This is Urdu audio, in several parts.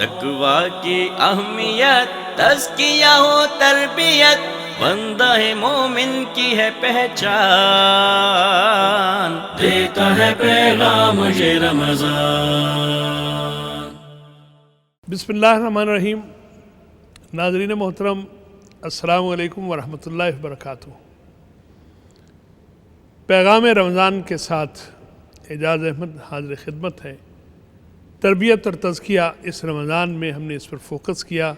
تقوی کی اہمیت تزکیہ ہو تربیت بندہ مومن کی ہے پہچان، دیتا ہے پیغام یہ رمضان۔ بسم اللہ الرحمن الرحیم۔ ناظرین محترم، السلام علیکم ورحمۃ اللہ وبرکاتہ۔ پیغام رمضان کے ساتھ اعجاز احمد حاضر خدمت ہے۔ تربیت اور تزکیہ اس رمضان میں ہم نے اس پر فوکس کیا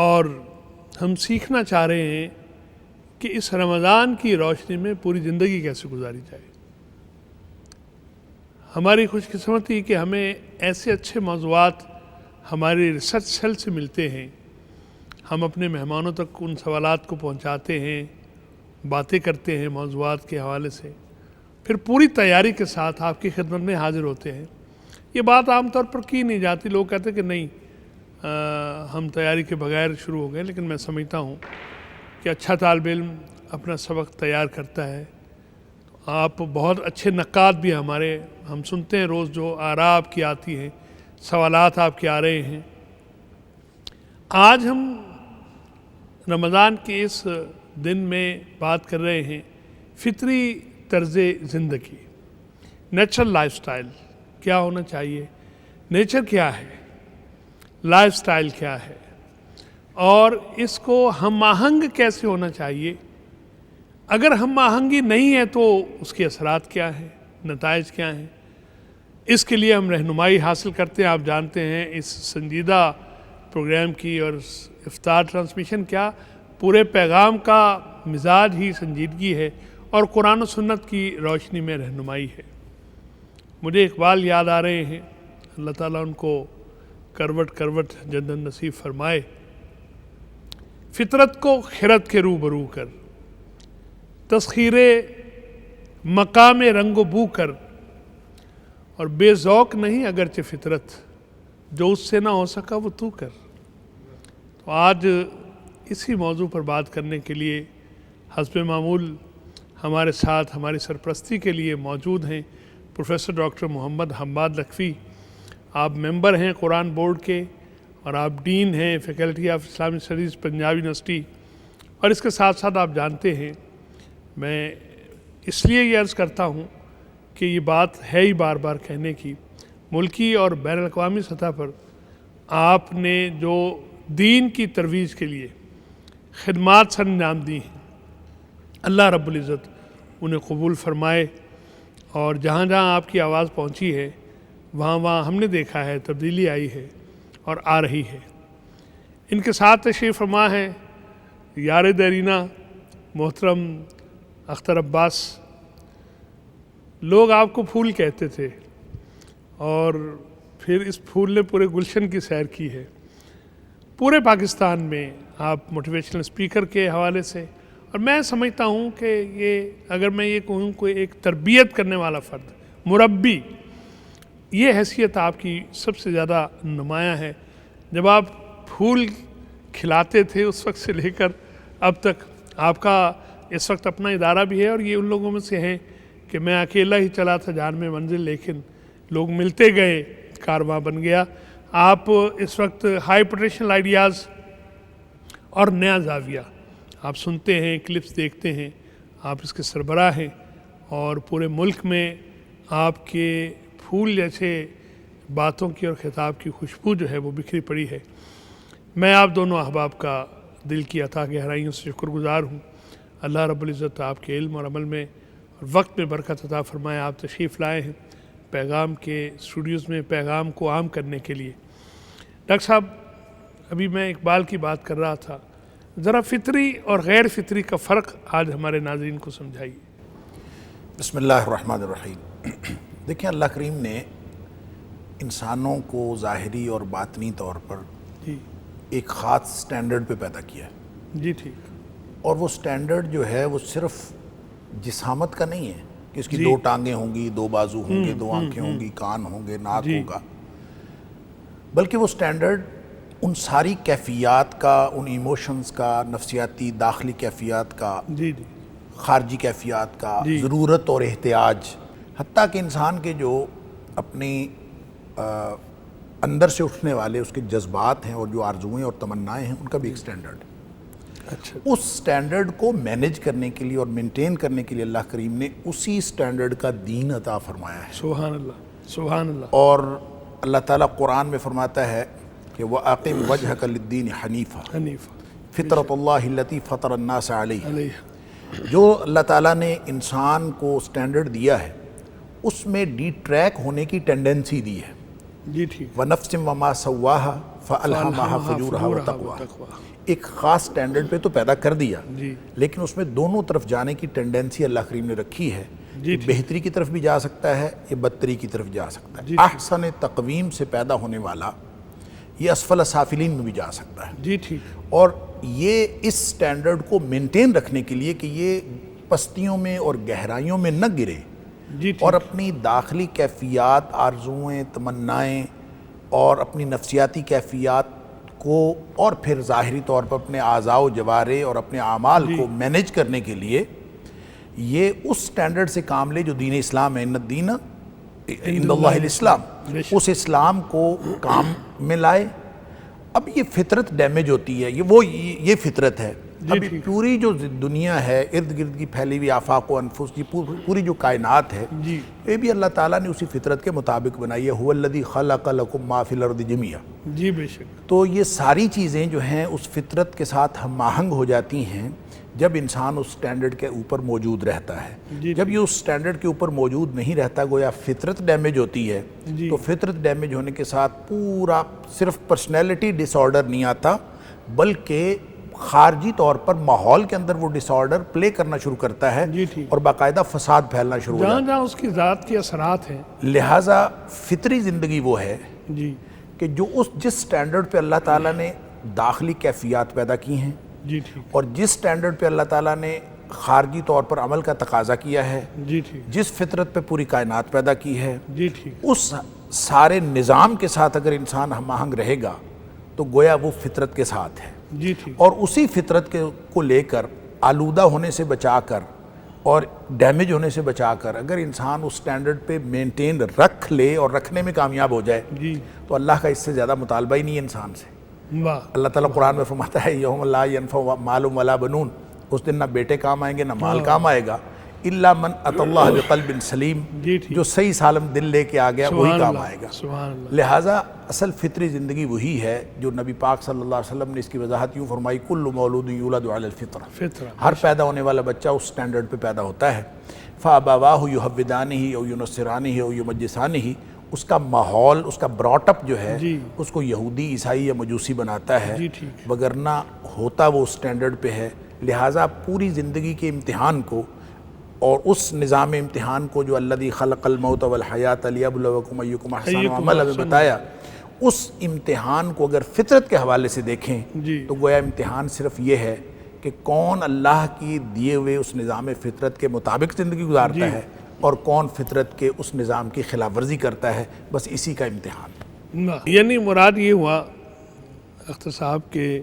اور ہم سیکھنا چاہ رہے ہیں کہ اس رمضان کی روشنی میں پوری زندگی کیسے گزاری جائے۔ ہماری خوش قسمتی کہ ہمیں ایسے اچھے موضوعات ہماری ریسرچ سیل سے ملتے ہیں، ہم اپنے مہمانوں تک ان سوالات کو پہنچاتے ہیں، باتیں کرتے ہیں موضوعات کے حوالے سے، پھر پوری تیاری کے ساتھ آپ کی خدمت میں حاضر ہوتے ہیں۔ یہ بات عام طور پر کی نہیں جاتی، لوگ کہتے ہیں کہ نہیں ہم تیاری کے بغیر شروع ہو گئے، لیکن میں سمجھتا ہوں کہ اچھا طالب علم اپنا سبق تیار کرتا ہے۔ آپ بہت اچھے نقاد بھی ہمارے، ہم سنتے ہیں روز جو آراء آپ کی آتی ہیں، سوالات آپ کے آ رہے ہیں۔ آج ہم رمضان کے اس دن میں بات کر رہے ہیں فطری طرز زندگی، نیچرل لائف سٹائل کیا ہونا چاہیے، نیچر کیا ہے، لائف سٹائل کیا ہے، اور اس کو ہم آہنگ کیسے ہونا چاہیے۔ اگر ہم آہنگی نہیں ہے تو اس کے اثرات کیا ہیں، نتائج کیا ہیں۔ اس کے لیے ہم رہنمائی حاصل کرتے ہیں۔ آپ جانتے ہیں اس سنجیدہ پروگرام کی اور افطار ٹرانسمیشن کیا پورے پیغام کا مزاج ہی سنجیدگی ہے اور قرآن و سنت کی روشنی میں رہنمائی ہے۔ مجھے اقبال یاد آ رہے ہیں، اللہ تعالیٰ ان کو کروٹ کروٹ جنت نصیب فرمائے۔ فطرت کو خرد کے روبرو کر، تسخیر مقام رنگ و بو کر، اور بے ذوق نہیں اگرچہ فطرت، جو اس سے نہ ہو سکا وہ تو کر۔ تو آج اسی موضوع پر بات کرنے کے لیے حسب معمول ہمارے ساتھ ہماری سرپرستی کے لیے موجود ہیں پروفیسر ڈاکٹر محمد حماد لکھوی۔ آپ ممبر ہیں قرآن بورڈ کے اور آپ ڈین ہیں فیکلٹی آف اسلامی اسٹڈیز پنجاب یونیورسٹی، اور اس کے ساتھ ساتھ آپ جانتے ہیں، میں اس لیے یہ عرض کرتا ہوں کہ یہ بات ہے ہی بار بار کہنے کی، ملکی اور بین الاقوامی سطح پر آپ نے جو دین کی ترویج کے لیے خدمات سر انجام دی ہیں، اللہ رب العزت انہیں قبول فرمائے، اور جہاں جہاں آپ کی آواز پہنچی ہے وہاں وہاں ہم نے دیکھا ہے تبدیلی آئی ہے اور آ رہی ہے۔ ان کے ساتھ تشریف فرما ہے یار دیرینہ محترم اختر عباس۔ لوگ آپ کو پھول کہتے تھے اور پھر اس پھول نے پورے گلشن کی سیر کی ہے۔ پورے پاکستان میں آپ موٹیویشنل اسپیکر کے حوالے سے، اور میں سمجھتا ہوں کہ یہ اگر میں یہ کہوں کوئی ایک تربیت کرنے والا فرد، مربی، یہ حیثیت آپ کی سب سے زیادہ نمایاں ہے۔ جب آپ پھول کھلاتے تھے اس وقت سے لے کر اب تک، آپ کا اس وقت اپنا ادارہ بھی ہے، اور یہ ان لوگوں میں سے ہیں کہ میں اکیلا ہی چلا تھا جان میں منزل، لیکن لوگ ملتے گئے، کارواں بن گیا۔ آپ اس وقت ہائی پوٹینشل آئیڈیاز اور نیا زاویہ آپ سنتے ہیں، کلپس دیکھتے ہیں، آپ اس کے سربراہ ہیں، اور پورے ملک میں آپ کے پھول جیسے باتوں کی اور خطاب کی خوشبو جو ہے وہ بکھری پڑی ہے۔ میں آپ دونوں احباب کا دل کی عطا گہرائیوں سے شکر گزار ہوں۔ اللہ رب العزت آپ کے علم اور عمل میں اور وقت میں برکت عطا فرمائے۔ آپ تشریف لائے ہیں پیغام کے اسٹوڈیوز میں پیغام کو عام کرنے کے لیے۔ ڈاکٹر صاحب، ابھی میں اقبال کی بات کر رہا تھا، ذرا فطری اور غیر فطری کا فرق آج ہمارے ناظرین کو سمجھائیے۔ بسم اللہ الرحمن الرحیم۔ دیکھیں، اللہ کریم نے انسانوں کو ظاہری اور باطنی طور پر جی ایک خاص سٹینڈرڈ پہ پیدا کیا ہے، جی ٹھیک، اور وہ سٹینڈرڈ جو ہے وہ صرف جسامت کا نہیں ہے کہ اس کی جی 2 ٹانگیں ہوں گی، 2 بازو ہوں گے، 2 آنکھیں ہوں گی، کان ہوں گے، ناک جی ہوگا، بلکہ وہ سٹینڈرڈ ان ساری کیفیات کا، ان ایموشنز کا، نفسیاتی داخلی کیفیات کا، جی جی خارجی کیفیات کا، جی ضرورت اور احتیاج، حتیٰ کہ انسان کے جو اپنی اندر سے اٹھنے والے اس کے جذبات ہیں اور جو آرزوئیں اور تمنائیں ہیں ان کا بھی ایک سٹینڈرڈ ہے. اچھا اس سٹینڈرڈ کو مینیج کرنے کے لیے اور مینٹین کرنے کے لیے اللہ کریم نے اسی سٹینڈرڈ کا دین عطا فرمایا ہے. سبحان اللہ سبحان اللہ. اور اللہ تعالیٰ قرآن میں فرماتا ہے کہ وَأَقِمْ وَجْهَكَ لِلدِّينِ حَنِيفًا حنیف فطرت اللہ التي فطر الناس علیہ. علیہ. جو اللہ تعالیٰ نے انسان کو سٹینڈرڈ دیا ہے اس میں ڈی ٹریک ہونے کی ٹینڈنسی دی ہے. جی ٹھیک. وَنَفْسٍ وَمَا سَوَّاهَا فَأَلْهَمَهَا فُجُورَهَا وَتَقْوَاهَا. ایک خاص سٹینڈرڈ پہ تو پیدا کر دیا جی لیکن اس میں دونوں طرف جانے کی ٹینڈنسی اللہ کریم نے رکھی ہے. جی یہ بہتری کی طرف بھی جا سکتا ہے یہ بدتری کی طرف جا سکتا ہے. جی احسن تقویم سے پیدا ہونے والا یہ اسفل سافلین میں بھی جا سکتا ہے. جی ٹھیک. اور یہ اس سٹینڈرڈ کو مینٹین رکھنے کے لیے کہ یہ پستیوں میں اور گہرائیوں میں نہ گرے جی ٹھیک. اور اپنی داخلی کیفیات آرزوئیں تمنائیں اور اپنی نفسیاتی کیفیات کو اور پھر ظاہری طور پر اپنے اعضاء و جوارے اور اپنے اعمال کو مینیج کرنے کے لیے یہ اس سٹینڈرڈ سے کام لے جو دین اسلام ہے. ان الدین عند اللہ الاسلام. اس اسلام کو کام میں لائے. اب یہ فطرت ڈیمیج ہوتی ہے یہ فطرت ہے. ابھی پوری جو دنیا ہے ارد گرد کی پھیلی ہوئی آفاق و انفس کی پوری جو کائنات ہے یہ بھی اللہ تعالیٰ نے اسی فطرت کے مطابق بنائی ہے. هو الذی خلق لکم ما فی الارض جمیعا. جی بے شک. تو یہ ساری چیزیں جو ہیں اس فطرت کے ساتھ ہم آہنگ ہو جاتی ہیں جب انسان اس سٹینڈرڈ کے اوپر موجود رہتا ہے. جب یہ اس سٹینڈرڈ کے اوپر موجود نہیں رہتا گویا فطرت ڈیمیج ہوتی ہے. تو فطرت ڈیمیج ہونے کے ساتھ پورا صرف پرسنالٹی ڈس آرڈر نہیں آتا بلکہ خارجی طور پر ماحول کے اندر وہ ڈس آرڈر پلے کرنا شروع کرتا ہے اور باقاعدہ فساد پھیلنا شروع ہو جاتا ہے. جہاں اس کی ذات کے اثرات ہیں. لہٰذا فطری زندگی وہ ہے جی کہ جو جس سٹینڈرڈ پہ اللہ تعالیٰ نے داخلی کیفیات پیدا کی ہیں جی ٹھیک. اور جس سٹینڈرڈ پہ اللہ تعالیٰ نے خارجی طور پر عمل کا تقاضا کیا ہے جی ٹھیک. جس فطرت پہ پوری کائنات پیدا کی ہے جی ٹھیک. اس سارے نظام کے ساتھ اگر انسان ہم آہنگ رہے گا تو گویا وہ فطرت کے ساتھ ہے. جی ٹھیک. اور اسی فطرت کو لے کر آلودہ ہونے سے بچا کر اور ڈیمیج ہونے سے بچا کر اگر انسان اس سٹینڈرڈ پہ مینٹین رکھ لے اور رکھنے میں کامیاب ہو جائے جی تو اللہ کا اس سے زیادہ مطالبہ ہی نہیں ہے انسان سے. واہ. اللہ تعالیٰ قرآن میں فرماتا ہے یوم لا ینفع مال ولا بنون. اس دن نہ بیٹے کام آئیں گے نہ مال کام آئے گا الا من اتی اللہ بقلب سلیم. جی ٹھیک. جو صحیح سالم دل لے کے آ گیا وہی کام آئے گا. سبحان اللہ. لہٰذا اصل فطری زندگی وہی ہے جو نبی پاک صلی اللہ علیہ وسلم نے اس کی وضاحت یوں فرمائی کل مولود یولد علی الفطرہ. فطرہ. ہر پیدا ہونے والا بچہ اس سٹینڈرڈ پہ پیدا ہوتا ہے. فابواہ یحودانہ او ینصرانہ او یمجسانہ. اس کا ماحول اس کا براٹ اپ جو ہے اس کو یہودی عیسائی یا مجوسی بناتا ہے جی ٹھیک. وگرنہ ہوتا وہ سٹینڈرڈ پہ ہے. لہٰذا پوری زندگی کے امتحان کو اور اس نظام امتحان کو جو الذی خلق الموت والحیات لیبلوکم ایکم احسن عملا میں بتایا اس امتحان کو اگر فطرت کے حوالے سے دیکھیں تو گویا امتحان صرف یہ ہے کہ کون اللہ کی دیے ہوئے اس نظام فطرت کے مطابق زندگی گزارتا ہے اور کون فطرت کے اس نظام کی خلاف ورزی کرتا ہے. بس اسی کا امتحان. یعنی مراد یہ ہوا اختر صاحب کے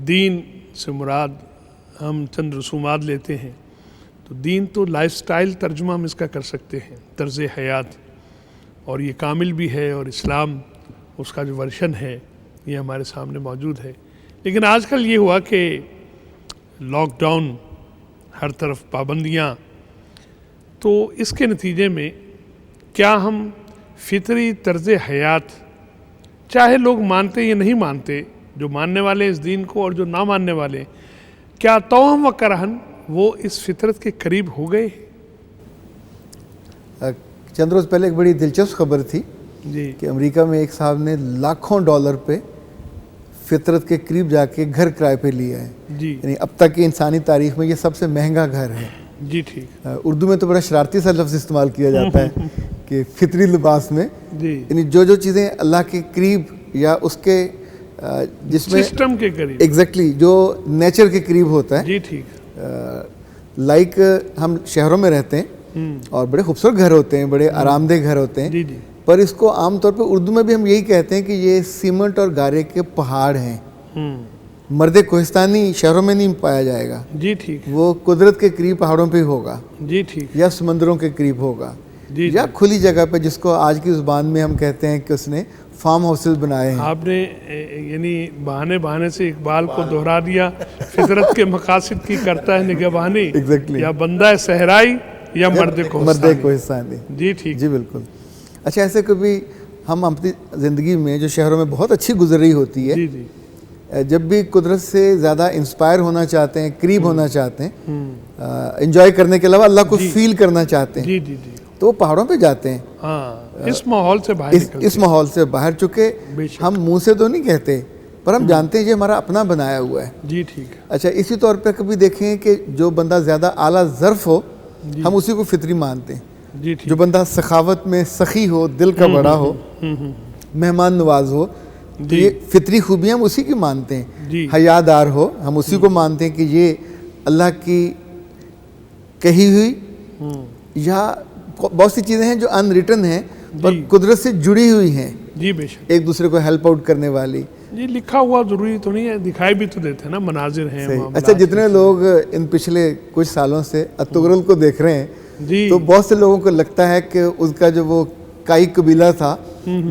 دین سے مراد ہم چند رسومات لیتے ہیں تو دین تو لائف سٹائل ترجمہ ہم اس کا کر سکتے ہیں طرز حیات اور یہ کامل بھی ہے اور اسلام اس کا جو ورشن ہے یہ ہمارے سامنے موجود ہے. لیکن آج کل یہ ہوا کہ لاک ڈاؤن ہر طرف پابندیاں تو اس کے نتیجے میں کیا ہم فطری طرز حیات چاہے لوگ مانتے یا نہیں مانتے جو ماننے والے اس دین کو اور جو نہ ماننے والے کیا توہم و کرہن وہ اس فطرت کے قریب ہو گئے؟ چند روز پہلے ایک بڑی دلچسپ خبر تھی کہ امریکہ میں ایک صاحب نے لاکھوں ڈالر پہ فطرت کے قریب جا کے گھر کرائے پہ لیا ہے. یعنی اب تک کی انسانی تاریخ میں یہ سب سے مہنگا گھر ہے. جی ٹھیک. اردو میں تو بڑا شرارتی سا لفظ استعمال کیا جاتا ہے کہ فطری لباس میں یعنی جو چیزیں اللہ کے قریب یا اس کے جس میں سسٹم کے قریب ایگزیکٹلی جو نیچر کے قریب ہوتا ہے. جی ٹھیک. لائک ہم شہروں میں رہتے ہیں اور بڑے خوبصورت گھر ہوتے ہیں بڑے آرام دہ گھر ہوتے ہیں پر اس کو عام طور پہ اردو میں بھی ہم یہی کہتے ہیں کہ یہ سیمنٹ اور گارے کے پہاڑ ہیں. مرد کوہستانی شہروں میں نہیں پایا جائے گا. جی ٹھیک. وہ قدرت کے قریب پہاڑوں پہ ہوگا. جی ٹھیک. یا سمندروں کے قریب ہوگا یا کھلی جگہ پہ جس کو آج کی زبان میں ہم کہتے ہیں کہ اس نے فارم ہاؤسز بنائے ہیں. آپ نے یعنی بہانے سے اقبال کو دہرا دیا، فطرت کے مقاصد کی کرتا ہے نگہبانی، Exactly. یا بندہ ہے صحرائی یا مرد کوہستانی. جی ٹھیک. جی بالکل. اچھا، ایسے کبھی ہم اپنی زندگی میں جو شہروں میں بہت اچھی گزر رہی ہوتی ہے، جی جی جب بھی قدرت سے زیادہ انسپائر ہونا چاہتے ہیں، قریب ہونا چاہتے ہیں، انجوائے کرنے کے علاوہ اللہ کو فیل کرنا چاہتے ہیں، جی جی جی تو وہ پہاڑوں پہ جاتے ہیں. ہاں، اس ماحول سے باہر نکلتے اس ماحول سے باہر، چونکہ بے شک. ہم منہ سے تو نہیں کہتے پر ہم جانتے ہیں یہ ہمارا اپنا بنایا ہوا ہے. جی ٹھیک ہے. اچھا، اسی طور پہ کبھی دیکھیں کہ جو بندہ زیادہ اعلیٰ ظرف ہو ہم اسی کو فطری مانتے ہیں. جی ٹھیک. جو بندہ سخاوت میں سخی ہو، دل کا بڑا ہو، مہمان نواز ہو، تو یہ فطری خوبیاں ہم اسی کی مانتے ہیں. جی. حیادار ہو، ہم اسی کو مانتے ہیں کہ یہ اللہ کی کہی ہوئی، یا بہت سی چیزیں ہیں جو ان ریٹن ہیں پر قدرت سے جڑی ہوئی ہیں، جی بے شک. ایک دوسرے کو ہیلپ آؤٹ کرنے والی. جی لکھا ہوا ضروری تو نہیں ہے، دکھائی بھی تو دیتے ہیں نا، مناظر ہیں. اچھا، جتنے لوگ ان پچھلے کچھ سالوں سے اتغرل کو دیکھ رہے ہیں، جی تو بہت سے لوگوں کو لگتا ہے کہ اس کا جو وہ کائی قبیلہ تھا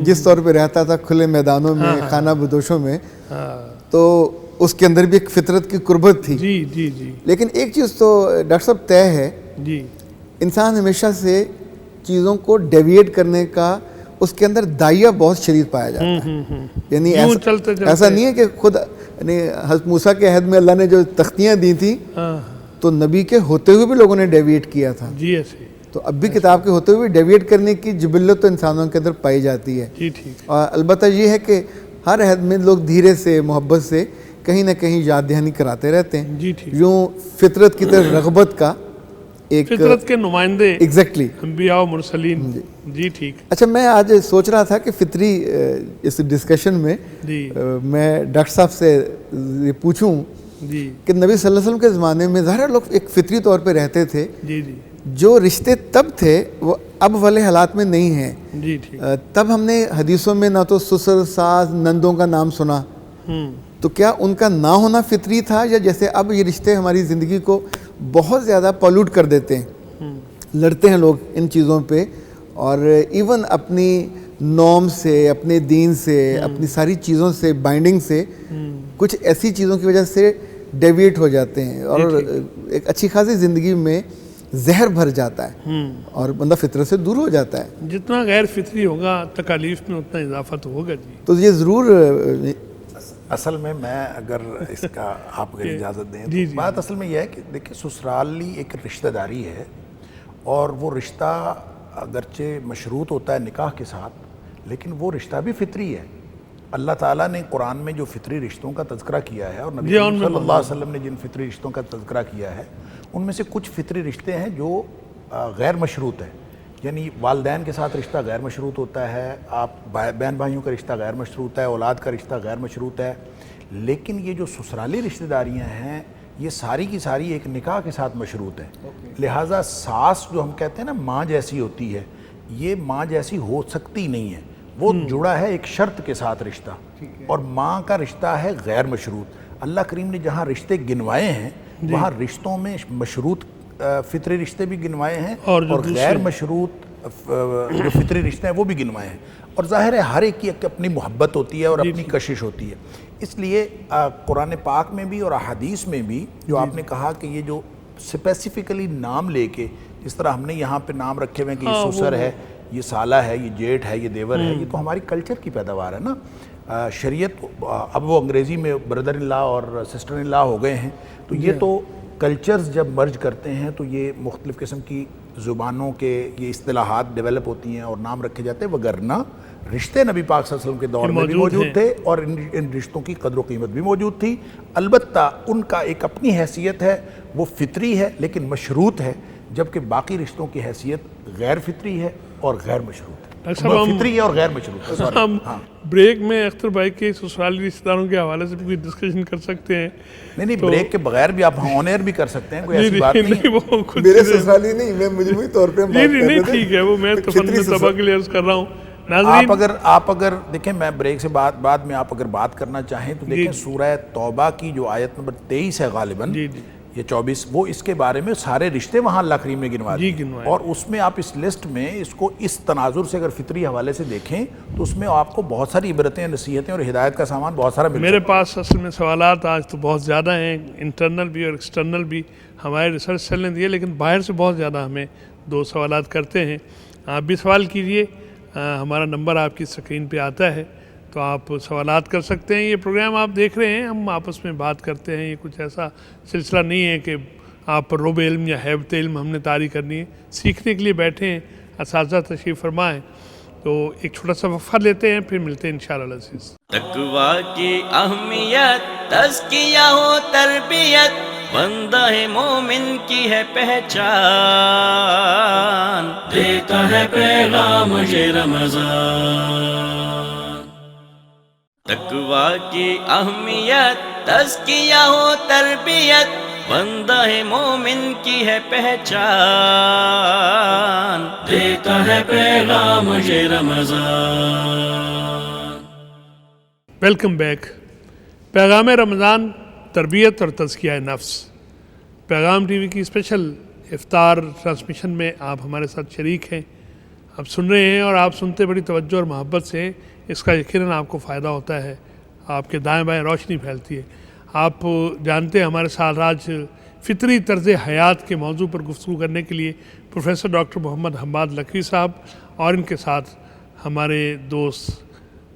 جس طور پہ رہتا تھا کھلے میدانوں میں، خانہ بدوشوں میں، تو اس کے اندر بھی ایک فطرت کی قربت تھی. جی جی جی لیکن ایک چیز تو ڈاکٹر صاحب طے ہے، جی انسان ہمیشہ سے چیزوں کو ڈیویٹ کرنے کا اس کے اندر دائیا بہت شدید پایا جاتا ہے. یعنی ایسا نہیں ہے کہ خود، یعنی حضرت موسیٰ کے عہد میں اللہ نے جو تختیاں دی تھیں تو نبی کے ہوتے ہوئے بھی لوگوں نے ڈیویٹ کیا تھا. جی ایسے. تو اب بھی کتاب کے ہوتے ہوئے ڈیویٹ کرنے کی جبلت تو انسانوں کے اندر پائی جاتی ہے. جی ٹھیک. اور البتہ یہ ہے کہ ہر عہد میں لوگ دھیرے سے، محبت سے کہیں نہ کہیں یاد دہانی کراتے رہتے ہیں. جی ٹھیک. یوں فطرت کی طرف رغبت کا ایک فطرت کے نمائندے ایگزیکٹلی انبیاء و مرسلین. جی ٹھیک. اچھا، میں آج سوچ رہا تھا کہ فطری اس ڈسکشن میں جی میں ڈاکٹر صاحب سے یہ پوچھوں جی کہ نبی صلی اللہ علیہ وسلم کے زمانے میں ظاہر لوگ ایک فطری طور پہ رہتے تھے. جی جی جو رشتے تب تھے وہ اب والے حالات میں نہیں ہیں. جی ٹھیک. تب ہم نے حدیثوں میں نہ تو سسر، ساس، نندوں کا نام سنا، تو کیا ان کا نہ ہونا فطری تھا، یا جیسے اب یہ رشتے ہماری زندگی کو بہت زیادہ پالوٹ کر دیتے ہیں، لڑتے ہیں لوگ ان چیزوں پہ، اور ایون اپنی نوم سے، اپنے دین سے، اپنی ساری چیزوں سے، بائنڈنگ سے کچھ ایسی چیزوں کی وجہ سے ڈیویٹ ہو جاتے ہیں اور ایک اچھی خاصی زندگی میں زہر بھر جاتا ہے اور بندہ فطرت سے دور ہو جاتا ہے. جتنا غیر فطری ہوگا تکالیف میں اتنا اضافہ تو ہوگا. جی تو یہ ضرور اصل میں اگر اس کا آپ اگر اجازت دیں جی تو بات اصل میں یہ ہے کہ دیکھیں سسرالی ایک رشتہ داری ہے، اور وہ رشتہ اگرچہ مشروط ہوتا ہے نکاح کے ساتھ، لیکن وہ رشتہ بھی فطری ہے. اللہ تعالیٰ نے قرآن میں جو فطری رشتوں کا تذکرہ کیا ہے، اور نبی صلی اللہ علیہ وسلم نے جن فطری رشتوں کا تذکرہ کیا ہے، ان میں سے کچھ فطری رشتے ہیں جو غیر مشروط ہیں. یعنی والدین کے ساتھ رشتہ غیر مشروط ہوتا ہے، آپ بہن بھائیوں کا رشتہ غیر مشروط ہے، اولاد کا رشتہ غیر مشروط ہے. لیکن یہ جو سسرالی رشتہ داریاں ہیں یہ ساری کی ساری ایک نکاح کے ساتھ مشروط ہیں. لہٰذا ساس جو ہم کہتے ہیں نا ماں جیسی ہوتی ہے، یہ ماں جیسی ہو سکتی نہیں ہے. وہ جڑا ہے ایک شرط کے ساتھ رشتہ، اور ماں کا رشتہ ہے غیر مشروط. اللہ کریم نے جہاں رشتے گنوائے ہیں وہاں رشتوں میں مشروط فطری رشتے بھی گنوائے ہیں اور غیر مشروط جو فطری رشتے ہیں وہ بھی گنوائے ہیں. اور ظاہر ہے ہر ایک کی اپنی محبت ہوتی ہے اور اپنی کشش ہوتی ہے. اس لیے قرآن پاک میں بھی اور احادیث میں بھی جو آپ نے کہا کہ یہ جو اسپیسیفکلی نام لے کے، جس طرح ہم نے یہاں پہ نام رکھے ہوئے ہیں کہ یہ سسر ہے، یہ سالہ ہے، یہ جیٹھ ہے، یہ دیور ہے، یہ تو ہماری کلچر کی پیداوار ہے نا. شریعت اب وہ انگریزی میں بردر ان لا اور سسٹر ان لا ہو گئے ہیں، تو یہ تو کلچرز جب مرج کرتے ہیں تو یہ مختلف قسم کی زبانوں کے یہ اصطلاحات ڈیولپ ہوتی ہیں اور نام رکھے جاتے ہیں. وگرنہ رشتے نبی پاک صلی اللہ علیہ وسلم کے دور میں بھی موجود تھے اور ان رشتوں کی قدر و قیمت بھی موجود تھی. البتہ ان کا ایک اپنی حیثیت ہے، وہ فطری ہے لیکن مشروط ہے، جبکہ باقی رشتوں کی حیثیت غیر فطری ہے اور غیر مشروط ہے. فطری ہے اور غیر مشروط ہے. ہم بریک میں اختر بھائی کے سسرالی رشتہ داروں کے حوالے سے بھی ڈسکشن کر سکتے ہیں. نہیں بریک کے بغیر بھی آپ آن ایئر بھی کر سکتے ہیں، کوئی ایسی بات نہیں. وہ خود میرے سسرالی نہیں، میں مجموعی طور پہ نہیں ٹھیک ہے، وہ میں تفنن طبع کے لیے عرض کر رہا ہوں. آپ اگر دیکھیں، میں بریک سے بعد میں آپ اگر بات کرنا چاہیں تو دیکھیں سورہ توبہ کی جو آیت نمبر 23 ہے غالباً، یا 24 وہ اس کے بارے میں سارے رشتے وہاں اللہ کریم نے گنوا جی دیے، گنوائے۔ اور اس میں آپ اس لسٹ میں اس کو اس تناظر سے اگر فطری حوالے سے دیکھیں تو اس میں آپ کو بہت ساری عبرتیں، نصیحتیں اور ہدایت کا سامان بہت سارا مل میرے پاس اصل میں سوالات آج تو بہت زیادہ ہیں، انٹرنل بھی اور ایکسٹرنل بھی ہمارے ریسرچ سیل نے دیے، لیکن باہر سے بہت زیادہ ہمیں 2 سوالات کرتے ہیں۔ آپ بھی سوال کیجئے، ہمارا نمبر آپ کی اسکرین پہ آتا ہے، تو آپ سوالات کر سکتے ہیں۔ یہ پروگرام آپ دیکھ رہے ہیں، ہم آپس میں بات کرتے ہیں، یہ کچھ ایسا سلسلہ نہیں ہے کہ آپ پر رب علم یا حیبت علم ہم نے طاری کرنی ہے، سیکھنے کے لیے بیٹھے ہیں، اساتذہ تشریف فرما ہیں۔ تو ایک چھوٹا سا وقفہ لیتے ہیں، پھر ملتے ہیں انشاءاللہ العزیز۔ تقویٰ کی اہمیت، تزکیہ و تربیت، بندہ مومن کی ہے پہچان، دیتا ہے پیغام یہ رمضان۔ تقویٰ کی اہمیت، تزکیہ و تربیت، بندہ مومن کی ہے پہچان، دیتا ہے پیغام یہ رمضان۔ Welcome back. پیغام رمضان، تربیت اور تزکیہ نفس۔ پیغام ٹی وی کی اسپیشل افطار ٹرانسمیشن میں آپ ہمارے ساتھ شریک ہیں، آپ سن رہے ہیں، اور آپ سنتے بڑی توجہ اور محبت سے، اس کا یقیناً آپ کو فائدہ ہوتا ہے، آپ کے دائیں بائیں روشنی پھیلتی ہے۔ آپ جانتے ہیں ہمارے ساتھ آج فطری طرز حیات کے موضوع پر گفتگو کرنے کے لیے پروفیسر ڈاکٹر محمد حماد لکھوی صاحب اور ان کے ساتھ ہمارے دوست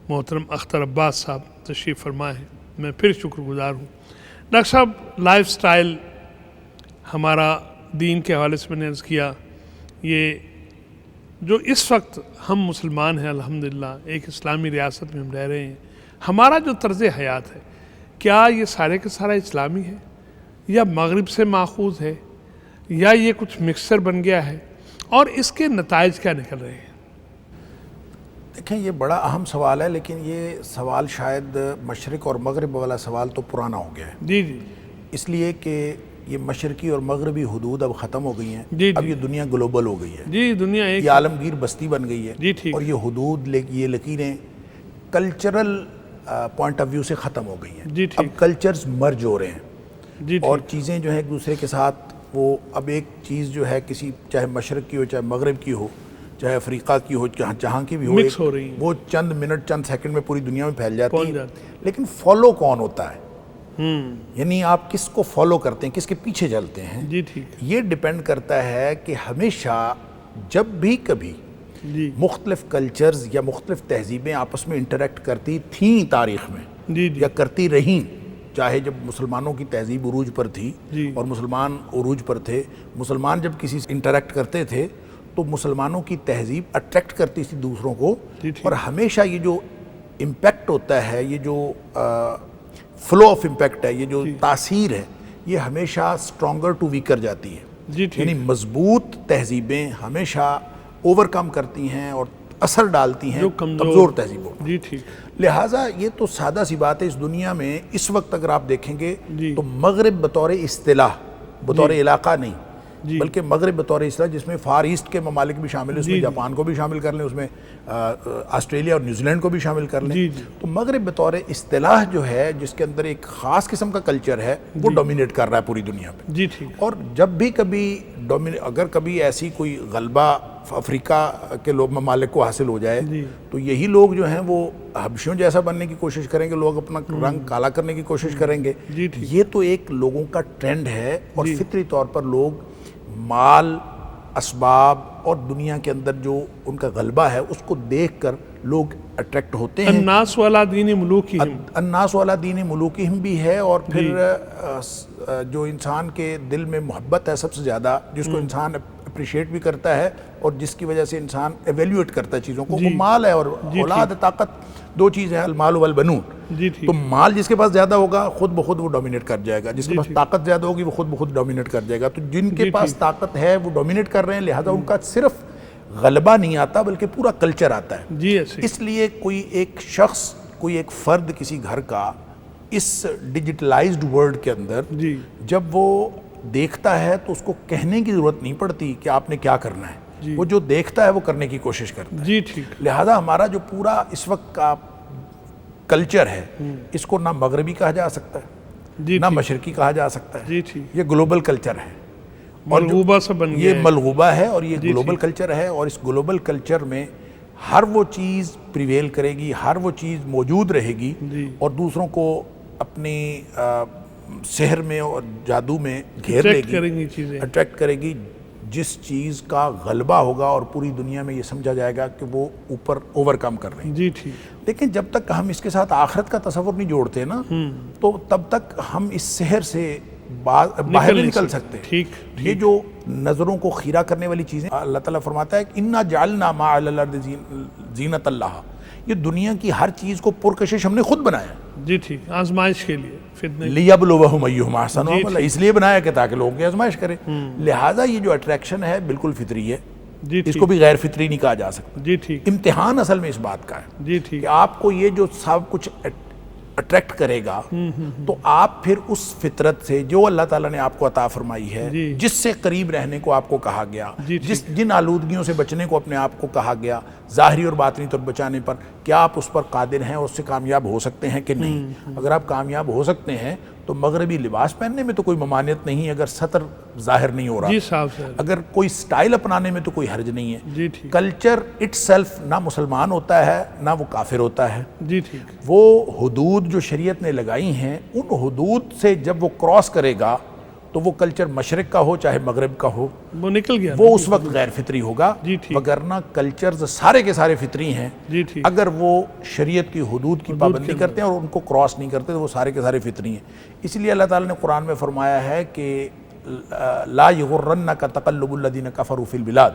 محترم اختر عباس صاحب تشریف فرما ہیں۔ میں پھر شکر گزار ہوں۔ ڈاکٹر صاحب، لائف سٹائل ہمارا دین کے حوالے سے میں نے عرض کیا، یہ جو اس وقت ہم مسلمان ہیں الحمدللہ، ایک اسلامی ریاست میں ہم رہ رہے ہیں، ہمارا جو طرز حیات ہے، کیا یہ سارے کا سارا اسلامی ہے یا مغرب سے ماخوذ ہے یا یہ کچھ مکسچر بن گیا ہے، اور اس کے نتائج کیا نکل رہے ہیں؟ دیکھیں، یہ بڑا اہم سوال ہے، لیکن یہ سوال شاید مشرق اور مغرب والا سوال تو پرانا ہو گیا ہے، جی جی، اس لیے کہ یہ مشرقی اور مغربی حدود اب ختم ہو گئی ہیں، جی اب یہ دنیا گلوبل ہو گئی ہے، جی دنیا ایک یہ عالمگیر بستی بن گئی ہے، جی ٹھیک، اور یہ حدود یہ لکیریں کلچرل پوائنٹ آف ویو سے ختم ہو گئی ہیں۔ جی اب ٹھیک، کلچرز مرج ہو رہے ہیں، جی اور ٹھیک، چیزیں جو ہیں ایک دوسرے کے ساتھ، وہ اب ایک چیز جو ہے کسی چاہے مشرق کی ہو، چاہے مغرب کی ہو، چاہے افریقہ کی ہو، جہاں کی بھی ہو، مکس ہو رہی ہیں، وہ چند منٹ چند سیکنڈ میں پوری دنیا میں پھیل پہنچ جاتی ہے۔ جاتی ہے۔ لیکن فالو کون ہوتا ہے، یعنی آپ کس کو فالو کرتے ہیں، کس کے پیچھے چلتے ہیں، جی ٹھیک، یہ ڈیپینڈ کرتا ہے کہ ہمیشہ جب بھی کبھی جی مختلف کلچرز یا مختلف تہذیبیں آپس میں انٹریکٹ کرتی تھیں تاریخ میں، جی جی یا کرتی رہیں، چاہے جب مسلمانوں کی تہذیب عروج پر تھی جی، اور مسلمان عروج پر تھے، مسلمان جب کسی سے انٹریکٹ کرتے تھے تو مسلمانوں کی تہذیب اٹریکٹ کرتی تھی دوسروں کو، جی ٹھیک، اور ہمیشہ یہ جو امپیکٹ ہوتا ہے، یہ جو فلو آف امپیکٹ ہے، یہ جو تاثیر ہے، یہ ہمیشہ سٹرونگر ٹو ویکر جاتی ہے، جی ٹھیک، یعنی مضبوط تہذیبیں ہمیشہ اوور کم کرتی ہیں اور اثر ڈالتی ہیں جو کمزور کمزور تہذیبوں پر۔ جی ٹھیک، لہٰذا یہ تو سادہ سی بات ہے، اس دنیا میں اس وقت اگر آپ دیکھیں گے جی، تو مغرب بطور اصطلاح، بطور علاقہ نہیں، جی، بلکہ مغرب بطور اصطلاح، جس میں فار ایسٹ کے ممالک بھی شامل ہیں، اس میں جی، جاپان کو بھی شامل کر لیں، اس میں آسٹریلیا اور نیوزی لینڈ کو بھی شامل کر لیں، جی جی، تو مغرب بطور اصطلاح جو ہے، جس کے اندر ایک خاص قسم کا کلچر ہے، وہ ڈومینیٹ کر رہا ہے پوری دنیا پہ۔ جی ٹھیک، اور جب بھی کبھی اگر کبھی ایسی کوئی غلبہ افریقہ کے لوگ ممالک کو حاصل ہو جائے، جی، تو یہی لوگ جو ہیں وہ حبشیوں جیسا بننے کی کوشش کریں گے، لوگ اپنا رنگ کالا کرنے کی کوشش کریں گے۔ جی ٹھیک، یہ تو ایک لوگوں کا ٹرینڈ ہے، اور جی، فطری طور پر لوگ مال، اسباب اور دنیا کے اندر جو ان کا غلبہ ہے اس کو دیکھ کر لوگ اٹریکٹ ہوتے ہیں۔ الناس والا دین ملوکہم، الناس والا دین ملوکہم بھی ہے، اور پھر جو انسان کے دل میں محبت ہے سب سے زیادہ، جس کو انسان اپریشیٹ بھی کرتا ہے اور جس کی وجہ سے انسان ایویلیویٹ کرتا ہے چیزوں کو، وہ مال ہے اور اولاد ہے، طاقت، دو چیزیں ہیں، المال والبنون۔ جی ٹھیک، تو مال جس کے پاس زیادہ ہوگا خود بخود وہ ڈومینیٹ کر جائے گا، جس کے پاس طاقت زیادہ ہوگی وہ خود بخود ڈومینیٹ کر جائے گا۔ تو جن کے پاس طاقت ہے وہ ڈومینیٹ کر رہے ہیں، لہذا ان کا صرف غلبہ نہیں آتا بلکہ پورا کلچر آتا ہے۔ جی ایسے، اس لیے کوئی ایک شخص، کوئی ایک فرد کسی گھر کا اس ڈیجیٹلائزڈ ورلڈ کے اندر جی جب وہ دیکھتا ہے تو اس کو کہنے کی ضرورت نہیں پڑتی کہ آپ نے کیا کرنا ہے، وہ جو دیکھتا ہے وہ کرنے کی کوشش کرتا ہے۔ جی ٹھیک، لہذا ہمارا جو پورا اس وقت کا کلچر ہے، اس کو نہ مغربی کہا جا سکتا ہے جی نہ مشرقی کہا جا سکتا ہے. جی ٹھیک. یہ گلوبل کلچر ہے, ملغوبہ سا بن گیا یہ ہے. ملغوبہ ہے اور یہ گلوبل کلچر ہے, اور اس گلوبل کلچر میں ہر وہ چیز پریویل کرے گی, ہر وہ چیز موجود رہے گی, اور دوسروں کو اپنی سحر میں اور جادو میں گھیر لے گی, اٹریکٹ کرے گی. جس چیز کا غلبہ ہوگا اور پوری دنیا میں یہ سمجھا جائے گا کہ وہ اوپر اوور کم کر رہے ہیں. جی ٹھیک. لیکن جب تک ہم اس کے ساتھ آخرت کا تصور نہیں جوڑتے نا, تو تب تک ہم اس سحر سے باہر نہیں نکل سکتے. ٹھیک. یہ جو نظروں کو خیرہ کرنے والی چیزیں, اللہ تعالیٰ فرماتا ہے کہ اِنَّا جَعَلْنَا مَا عَلَى الْأَرْضِ زِینَةً لَهَا, یہ دنیا کی ہر چیز کو پرکشش ہم نے خود بنایا. جی ٹھیک. آزمائش کے لیے, فتنے. لِيَبْلُوَهُمْ أَيُّهُمْ أَحْسَنُ عَمَلًا, اس لیے بنایا کہ تاکہ لوگوں کی آزمائش کرے. لہٰذا یہ جو اٹریکشن ہے بالکل فطری ہے, اس کو بھی غیر فطری نہیں کہا جا سکتا. جی ٹھیک. امتحان اصل میں اس بات کا ہے. جی ٹھیک. کہ آپ کو یہ جو سب کچھ اٹریکٹ کرے گا, تو آپ پھر اس فطرت سے جو اللہ تعالیٰ نے آپ کو عطا فرمائی ہے, جس سے قریب رہنے کو آپ کو کہا گیا, جن آلودگیوں سے بچنے کو اپنے آپ کو کہا گیا, ظاہری اور باطنی طور بچانے پر, کیا آپ اس پر قادر ہیں, اس سے کامیاب ہو سکتے ہیں کہ نہیں؟ اگر آپ کامیاب ہو سکتے ہیں تو مغربی لباس پہننے میں تو کوئی ممانعت نہیں اگر سطر ظاہر نہیں ہو رہا. جی صاحب صاحب. اگر کوئی سٹائل اپنانے میں تو کوئی حرج نہیں ہے. جی ٹھیک. کلچر اٹ سیلف نہ مسلمان ہوتا ہے نہ وہ کافر ہوتا ہے. جی ٹھیک. وہ حدود جو شریعت نے لگائی ہیں, ان حدود سے جب وہ کراس کرے گا تو وہ کلچر مشرق کا ہو چاہے مغرب کا ہو, وہ نکل گیا, وہ اس وقت غیر فطری ہوگا. جی ٹھیک. وگرنہ کلچرز سارے کے سارے فطری ہیں. جی ٹھیک. اگر وہ شریعت کی حدود کی پابندی کرتے ہیں اور ان کو کراس نہیں کرتے تو وہ سارے کے سارے فطری ہیں. اس لیے اللہ تعالیٰ نے قرآن میں فرمایا ہے کہ لا یغرنک تقلب الذین کفروا فی البلاد,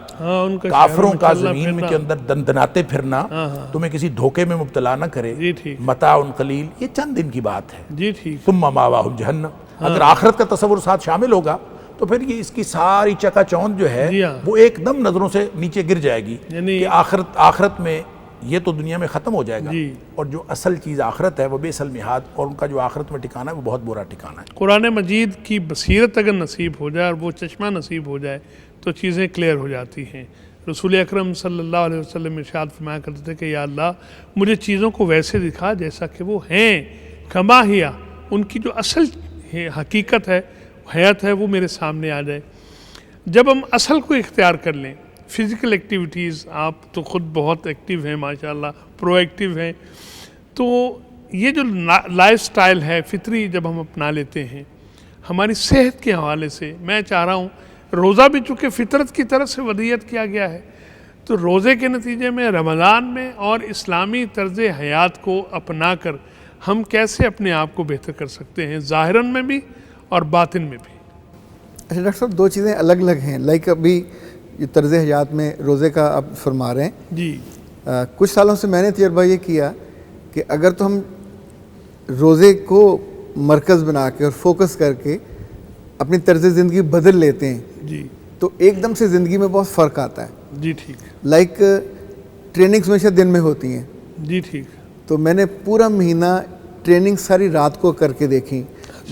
کافروں کا زمین کے اندر دندناتے پھرنا تمہیں کسی دھوکے میں مبتلا نہ کرے. متاع قلیل, یہ چند دن کی بات ہے. جی ٹھیک. ثم مأواہم جہنم. اگر آخرت کا تصور ساتھ شامل ہوگا تو پھر یہ اس کی ساری چکا چوند جو ہے وہ ایک دم نظروں سے نیچے گر جائے گی کہ آخرت میں یہ تو دنیا میں ختم ہو جائے گا, اور جو اصل چیز آخرت ہے وہ بئس المہاد, اور ان کا جو آخرت میں ٹھکانہ ہے وہ بہت برا ٹھکانہ ہے. قرآن مجید کی بصیرت اگر نصیب ہو جائے اور وہ چشمہ نصیب ہو جائے تو چیزیں کلیئر ہو جاتی ہیں. رسول اکرم صلی اللہ علیہ وسلم ارشاد فرمایا کرتے تھے کہ یا اللہ مجھے چیزوں کو ویسے دکھا جیسا کہ وہ ہیں, کما ہیا, ان کی جو اصل حقیقت ہے, حیات ہے, وہ میرے سامنے آ جائے. جب ہم اصل کو اختیار کر لیں, فزیکل ایکٹیویٹیز, آپ تو خود بہت ایکٹیو ہیں ماشاءاللہ, پرو ایکٹیو ہیں, تو یہ جو لائف سٹائل ہے فطری جب ہم اپنا لیتے ہیں ہماری صحت کے حوالے سے, میں چاہ رہا ہوں روزہ بھی چونکہ فطرت کی طرف سے ودیت کیا گیا ہے, تو روزے کے نتیجے میں رمضان میں اور اسلامی طرز حیات کو اپنا کر ہم کیسے اپنے آپ کو بہتر کر سکتے ہیں, ظاہراً میں بھی اور باطن میں بھی. اچھا ڈاکٹر صاحب, دو چیزیں الگ الگ ہیں. لائک ابھی یہ طرز حیات میں روزے کا آپ فرما رہے ہیں, جی کچھ سالوں سے میں نے تجربہ یہ کیا کہ اگر تو ہم روزے کو مرکز بنا کے اور فوکس کر کے اپنی طرز زندگی بدل لیتے ہیں, جی تو ایک دم سے زندگی میں بہت فرق آتا ہے. جی ٹھیک. لائک ٹریننگز ہمیشہ دن میں ہوتی ہیں. جی ٹھیک. تو میں نے پورا مہینہ ٹریننگ ساری رات کو کر کے دیکھی.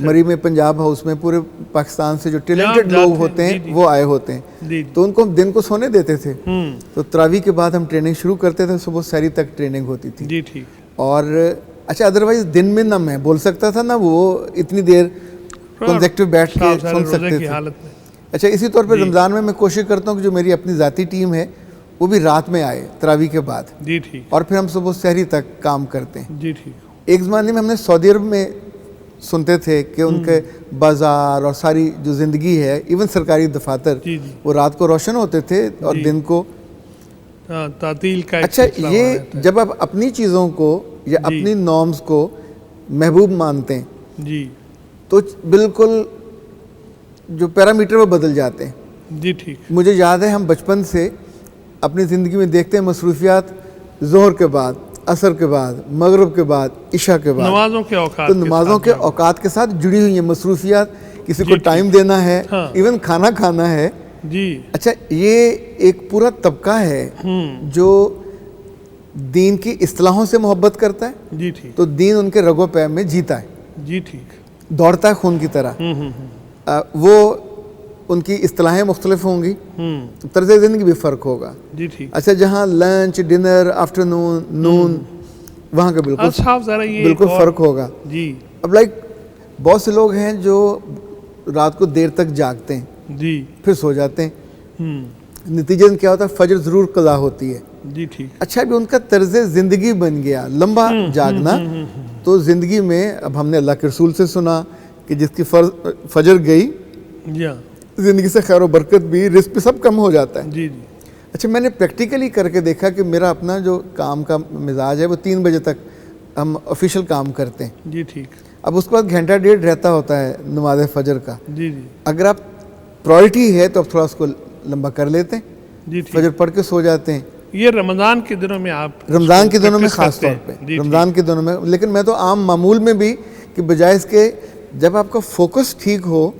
مری میں پنجاب ہاؤس میں پورے پاکستان سے جو ٹیلنٹڈ لوگ ہوتے ہیں وہ آئے ہوتے ہیں, تو ان کو ہم دن کو سونے دیتے تھے. تو تراویح کے بعد ہم ٹریننگ شروع کرتے تھے, صبح سحری تک ٹریننگ ہوتی تھی. جی ٹھیک. اور اچھا ادروائز دن میں نہ میں بول سکتا تھا نہ وہ اتنی دیر کنزیکٹیو بیٹھ کے سن سکتے تھے. اچھا اسی طور پہ رمضان میں کوشش کرتا ہوں کہ جو میری اپنی ذاتی ٹیم ہے وہ بھی رات میں آئے تراویح کے بعد. جی ٹھیک. اور پھر ہم صبح سحری تک کام کرتے ہیں. جی ٹھیک. ایک زمانے میں ہم نے سعودی عرب میں سنتے تھے کہ ان کے بازار اور ساری جو زندگی ہے, ایون سرکاری دفاتر, وہ رات کو روشن ہوتے تھے اور دن کو تعطیل کا. اچھا یہ جب آپ اپنی چیزوں کو یا اپنی نارمز کو محبوب مانتے ہیں, جی, تو بالکل جو پیرامیٹر وہ بدل جاتے ہیں. جی ٹھیک. مجھے یاد ہے ہم بچپن سے اپنی زندگی میں دیکھتے ہیں مصروفیات ظہر کے بعد, عصر کے بعد, مغرب کے بعد, عشاء کے بعد, نمازوں کے اوقات, تو نمازوں کے اوقات کے ساتھ جڑی ہوئی ہیں مصروفیات. کسی کو ٹائم دینا ہے, ایون کھانا کھانا ہے. جی. اچھا یہ ایک پورا طبقہ ہے جو دین کی اصطلاحوں سے محبت کرتا ہے. جی ٹھیک. تو دین ان کے رگو پے میں جیتا ہے. جی ٹھیک. دوڑتا ہے خون کی طرح. وہ ان کی اصطلاحیں مختلف ہوں گی, طرز زندگی بھی فرق ہوگا. جی ٹھیک. اچھا جہاں لنچ, ڈنر, آفٹرنون, نون, وہاں کا بالکل فرق ہوگا. جی. اب لائک بہت سے لوگ ہیں جو رات کو دیر تک جاگتے ہیں جی پھر سو جاتے ہیں، ہوں نتیجہ کیا ہوتا ہے فجر ضرور قضا ہوتی ہے. جی ٹھیک. اچھا بھی ان کا طرز زندگی بن گیا لمبا جاگنا. تو زندگی میں اب ہم نے اللہ کے رسول سے سنا کہ جس کی فجر گئی جی ہاں زندگی سے خیر و برکت بھی، رزق بھی سب کم ہو جاتا ہے. جی جی اچھا میں نے پریکٹیکلی کر کے دیکھا کہ میرا اپنا جو کام کا مزاج ہے وہ 3 بجے تک ہم آفیشیل کام کرتے ہیں. جی ٹھیک. اب اس کے بعد گھنٹہ ڈیڑھ رہتا ہوتا ہے نماز فجر کا. جی جی اگر آپ پرائرٹی ہے تو اب تھوڑا اس کو لمبا کر لیتے ہیں، جی ٹھیک. فجر پڑھ کے سو جاتے ہیں. یہ رمضان کے دنوں میں آپ رمضان کے دنوں میں practice خاص کرتے طور ہیں. پہ جی ٹھیک. رمضان کے دنوں میں. لیکن میں تو عام معمول میں بھی کہ بجائے اس کے جب آپ کا فوکس ٹھیک ہو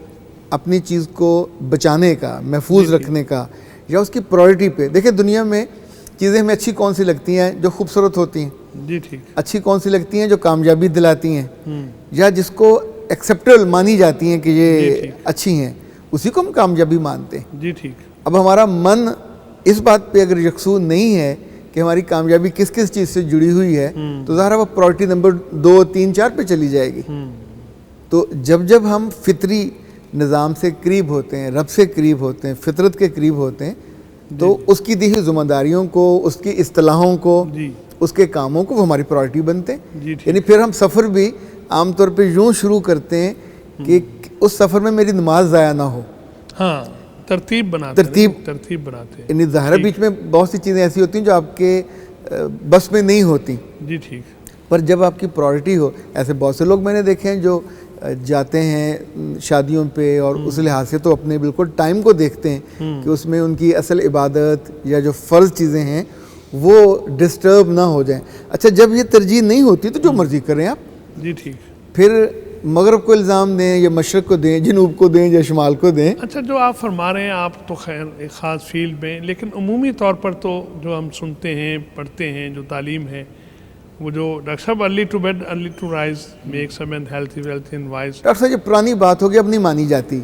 اپنی چیز کو بچانے کا، محفوظ رکھنے کا، یا اس کی پرائرٹی پہ. دیکھیں دنیا میں چیزیں ہمیں اچھی کون سی لگتی ہیں؟ جو خوبصورت ہوتی ہیں. جی ٹھیک. اچھی کون سی لگتی ہیں؟ جو کامیابی دلاتی ہیں یا جس کو ایکسیپٹیبل مانی جاتی ہیں کہ یہ اچھی ہیں، اسی کو ہم کامیابی مانتے ہیں. جی ٹھیک. اب ہمارا من اس بات پہ اگر یکسو نہیں ہے کہ ہماری کامیابی کس کس چیز سے جڑی ہوئی ہے تو ظاہر وہ پرائرٹی نمبر 2 3 4 پہ چلی جائے گی. تو جب ہم فطری نظام سے قریب ہوتے ہیں، رب سے قریب ہوتے ہیں، فطرت کے قریب ہوتے ہیں، تو اس کی دی ہوئی ذمہ داریوں کو، اس کی اصطلاحوں کو، جی اس کے کاموں کو وہ ہماری پرائرٹی بنتے ہیں. جی ٹھیک. یعنی پھر ہم سفر بھی عام طور پہ یوں شروع کرتے ہیں کہ اس سفر میں میری نماز ضائع نہ ہو. ہاں ترتیب بناتے ہیں. یعنی ظاہر بیچ میں بہت سی چیزیں ایسی ہوتی ہیں جو آپ کے بس میں نہیں ہوتی. جی ٹھیک. پر جب آپ کی پرائرٹی ہو، ایسے بہت سے لوگ میں نے دیکھے ہیں جو جاتے ہیں شادیوں پہ اور اس لحاظ سے تو اپنے بالکل ٹائم کو دیکھتے ہیں کہ اس میں ان کی اصل عبادت یا جو فرض چیزیں ہیں وہ ڈسٹرب نہ ہو جائیں. اچھا جب یہ ترجیح نہیں ہوتی تو جو مرضی کریں آپ. جی ٹھیک. پھر مغرب کو الزام دیں یا مشرق کو دیں، جنوب کو دیں یا شمال کو دیں. اچھا جو آپ فرما رہے ہیں آپ تو خیر ایک خاص فیلڈ میں، لیکن عمومی طور پر تو جو ہم سنتے ہیں پڑھتے ہیں جو تعلیم ہے وہ جو ڈاکٹر صاحب early to bed early to rise makes a man healthy wealthy and wise. Doctor صاحب یہ پرانی بات ہوگی، اب نہیں مانی جاتی.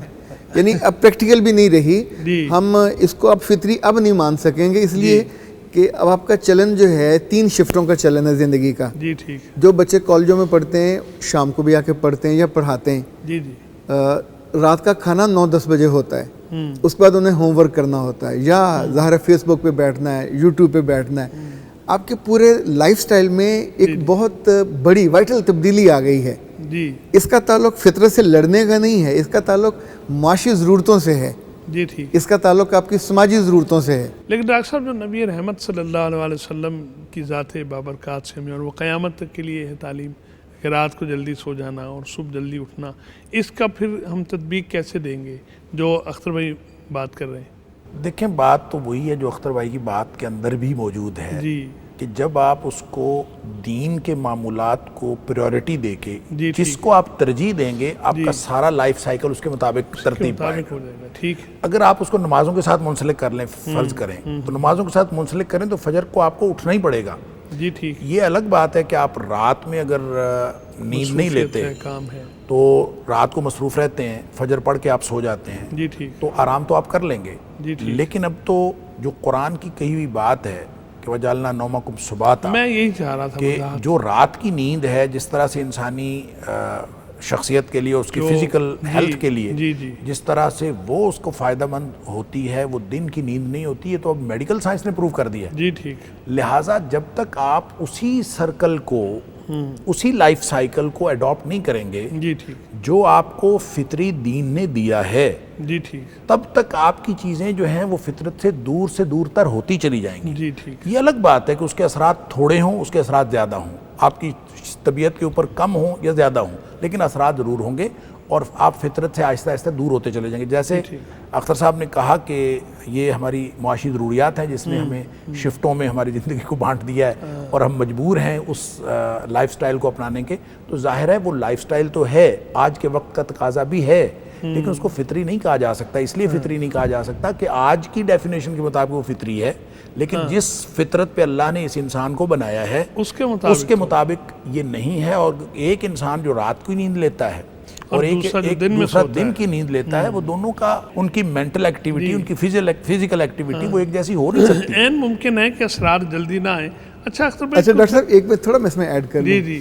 یعنی اب پریکٹیکل بھی نہیں رہی. ہم اس کو اب فطری اب نہیں مان سکیں گے، اس لیے کہ اب آپ کا چلن جو ہے 3 شفٹوں کا چلن ہے زندگی کا. جی ٹھیک. جو بچے کالجوں میں پڑھتے ہیں شام کو بھی آ کے پڑھتے ہیں یا پڑھاتے ہیں. جی جی. رات کا کھانا 9-10 بجے ہوتا ہے، اس کے بعد انہیں ہوم ورک کرنا ہوتا ہے یا ظاہر فیس بک پہ بیٹھنا ہے، یوٹیوب پہ بیٹھنا ہے. آپ کے پورے لائف سٹائل میں ایک بہت بڑی وائٹل تبدیلی آ گئی ہے. جی. اس کا تعلق فطرت سے لڑنے کا نہیں ہے، اس کا تعلق معاشی ضرورتوں سے ہے. جی ٹھیک. اس کا تعلق آپ کی سماجی ضرورتوں سے ہے. لیکن ڈاکٹر صاحب جو نبی رحمت صلی اللہ علیہ وسلم کی ذات بابرکات سے ہمیں، اور وہ قیامت تک کے لیے ہے تعلیم کہ رات کو جلدی سو جانا اور صبح جلدی اٹھنا، اس کا پھر ہم تطبیق کیسے دیں گے جو اختر بھائی بات کر رہے ہیں؟ دیکھیں بات تو وہی ہے جو اختر بھائی کی بات کے اندر بھی موجود ہے. جی. کہ جب آپ اس کو دین کے معمولات کو پریورٹی دے کے جس کو آپ ترجیح دیں گے آپ کا سارا لائف سائیکل اس کے مطابق ترتیب پائے گا. ٹھیک. اگر آپ اس کو نمازوں کے ساتھ منسلک کر لیں، فرض کریں تو نمازوں کے ساتھ منسلک کریں تو فجر کو آپ کو اٹھنا ہی پڑے گا. جی ٹھیک. یہ الگ بات ہے کہ آپ رات میں اگر نیند نہیں لیتے کام ہے تو رات کو مصروف رہتے ہیں، فجر پڑھ کے آپ سو جاتے ہیں. جی ٹھیک. تو آرام تو آپ کر لیں گے. جی ٹھیک. لیکن اب تو جو قرآن کی کہی ہوئی بات ہے کہ وَجَعَلْنَا نَوْمَكُمْ سُبَاتًا، میں یہی چاہ رہا تھا کہ جو رات کی نیند ہے جس طرح سے انسانی شخصیت کے لیے، اس کی فزیکل ہیلتھ کے لیے جس طرح سے وہ اس کو فائدہ مند ہوتی ہے، وہ دن کی نیند نہیں ہوتی ہے. تو اب میڈیکل سائنس نے پروو کر دیا ہے. جی ٹھیک. لہٰذا جب تک آپ اسی سرکل کو، اسی لائف سائیکل کو اڈاپٹ نہیں کریں گے جی ٹھیک جو آپ کو فطری دین نے دیا ہے، جی ٹھیک، تب تک آپ کی چیزیں جو ہیں وہ فطرت سے دور تر ہوتی چلی جائیں گی. جی ٹھیک. یہ الگ بات ہے کہ اس کے اثرات تھوڑے ہوں، اس کے اثرات زیادہ ہوں، آپ کی طبیعت کے اوپر کم ہوں یا زیادہ ہوں، لیکن اثرات ضرور ہوں گے اور آپ فطرت سے آہستہ آہستہ دور ہوتے چلے جائیں گے. جیسے اختر صاحب نے کہا کہ یہ ہماری معاشی ضروریات ہیں جس نے ہمیں شفٹوں میں ہماری زندگی کو بانٹ دیا ہے اور ہم مجبور ہیں اس لائف سٹائل کو اپنانے کے. تو ظاہر ہے وہ لائف سٹائل تو ہے، آج کے وقت کا تقاضا بھی ہے، لیکن اس کو فطری نہیں کہا جا سکتا. اس لیے فطری نہیں کہا جا سکتا کہ آج کی ڈیفینیشن کے مطابق وہ فطری ہے، لیکن جس فطرت پہ اللہ نے اس انسان کو بنایا ہے اس کے مطابق یہ نہیں ہے. اور ایک انسان جو رات کو نیند لیتا ہے اور ایک دوسرا دن کی نیند لیتا ہے، وہ دونوں کا ان کی مینٹل ایکٹیویٹی، ان کی فزیکل ایکٹیویٹی وہ ایک جیسی ہو نہیں سکتی. این ممکن ہے کہ اثرات جلدی نہ آئیں. اچھا اختر بھائی، اچھا ڈاکٹر صاحب ایک میں تھوڑا میں اس میں ایڈ کر لوں. جی.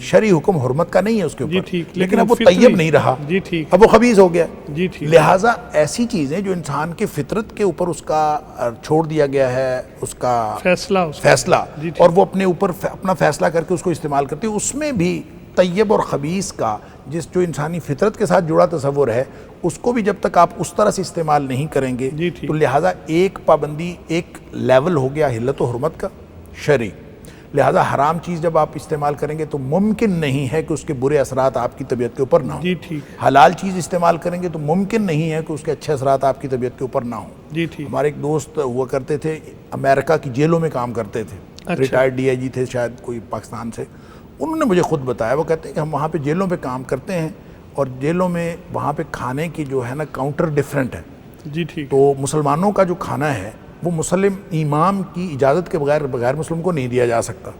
شرعی حکم حرمت کا نہیں ہے اس کے جی اوپر، ٹھیک، لیکن اب وہ فطری- طیب نہیں رہا، جی ٹھیک، اب وہ خبیث ہو گیا۔ جی ٹھیک، لہٰذا ایسی چیزیں جو انسان کے فطرت کے اوپر اس کا چھوڑ دیا گیا ہے اس کا فیصلہ، جی ٹھیک، اور وہ اپنے اوپر اپنا فیصلہ کر کے اس کو استعمال کرتے ہیں، اس میں بھی طیب اور خبیث کا جو انسانی فطرت کے ساتھ جڑا تصور ہے، اس کو بھی جب تک آپ اس طرح سے استعمال نہیں کریں گے جی ٹھیک، تو لہٰذا ایک پابندی، ایک لیول ہو گیا حلت و حرمت کا شرعی۔ لہٰذا حرام چیز جب آپ استعمال کریں گے تو ممکن نہیں ہے کہ اس کے برے اثرات آپ کی طبیعت کے اوپر نہ ہوں۔ جی ٹھیک، حلال چیز استعمال کریں گے تو ممکن نہیں ہے کہ اس کے اچھے اثرات آپ کی طبیعت کے اوپر نہ ہوں۔ جی ٹھیک، ہمارے ایک دوست ہوا کرتے تھے، امریکہ کی جیلوں میں کام کرتے تھے، ریٹائرڈ ڈی آئی جی تھے شاید کوئی پاکستان سے، انہوں نے مجھے خود بتایا، وہ کہتے ہیں کہ ہم وہاں پہ جیلوں پہ کام کرتے ہیں اور جیلوں میں وہاں پہ کھانے کی جو ہے نا کاؤنٹر ڈیفرنٹ ہے، جی ٹھیک، تو مسلمانوں کا جو کھانا ہے وہ مسلم امام کی اجازت کے بغیر بغیر مسلم کو نہیں دیا جا سکتا،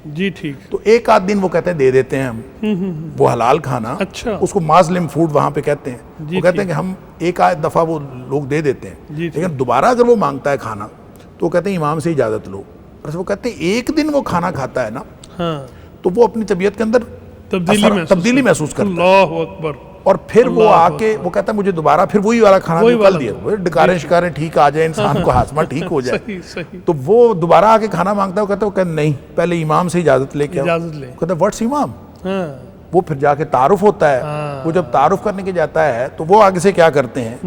جی ٹھیک، تو ایک آدھ دن وہ کہتے ہیں دے دیتے ہیں ہم وہ حلال کھانا، اچھا، اس کو مازلم فوڈ وہاں پہ کہتے ہیں، جی وہ کہتے ہیں کہ ہم ایک آدھ دفعہ وہ لوگ دے دیتے ہیں، جی لیکن دوبارہ اگر وہ مانگتا ہے کھانا تو وہ کہتے ہیں امام سے اجازت لو، اور وہ کہتے ہیں ایک دن وہ کھانا کھاتا ہے نا ہاں، تو وہ اپنی طبیعت کے اندر تبدیلی محسوس کرتا ہے، اللہ اکبر، اور پھر وہ آ کے وہ کہتا ہے مجھے دوبارہ پھر وہی والا کھانا نکال دیا، ڈکاریں شکاریں ٹھیک آ جائیں، انسان کو ہاضمہ ٹھیک ہو جائے، صحیح صحیح، تو وہ دوبارہ آ کے کھانا مانگتا ہے، وہ کہتا ہے وہ کہتا نہیں پہلے امام سے اجازت لے کے آؤ، اجازت لیں، وہ کہتا ہے واٹس امام، ہاں، وہ پھر جا کے تعارف ہوتا ہے، وہ جب تعارف کرنے کے جاتا ہے تو وہ آگے سے کیا کرتے ہیں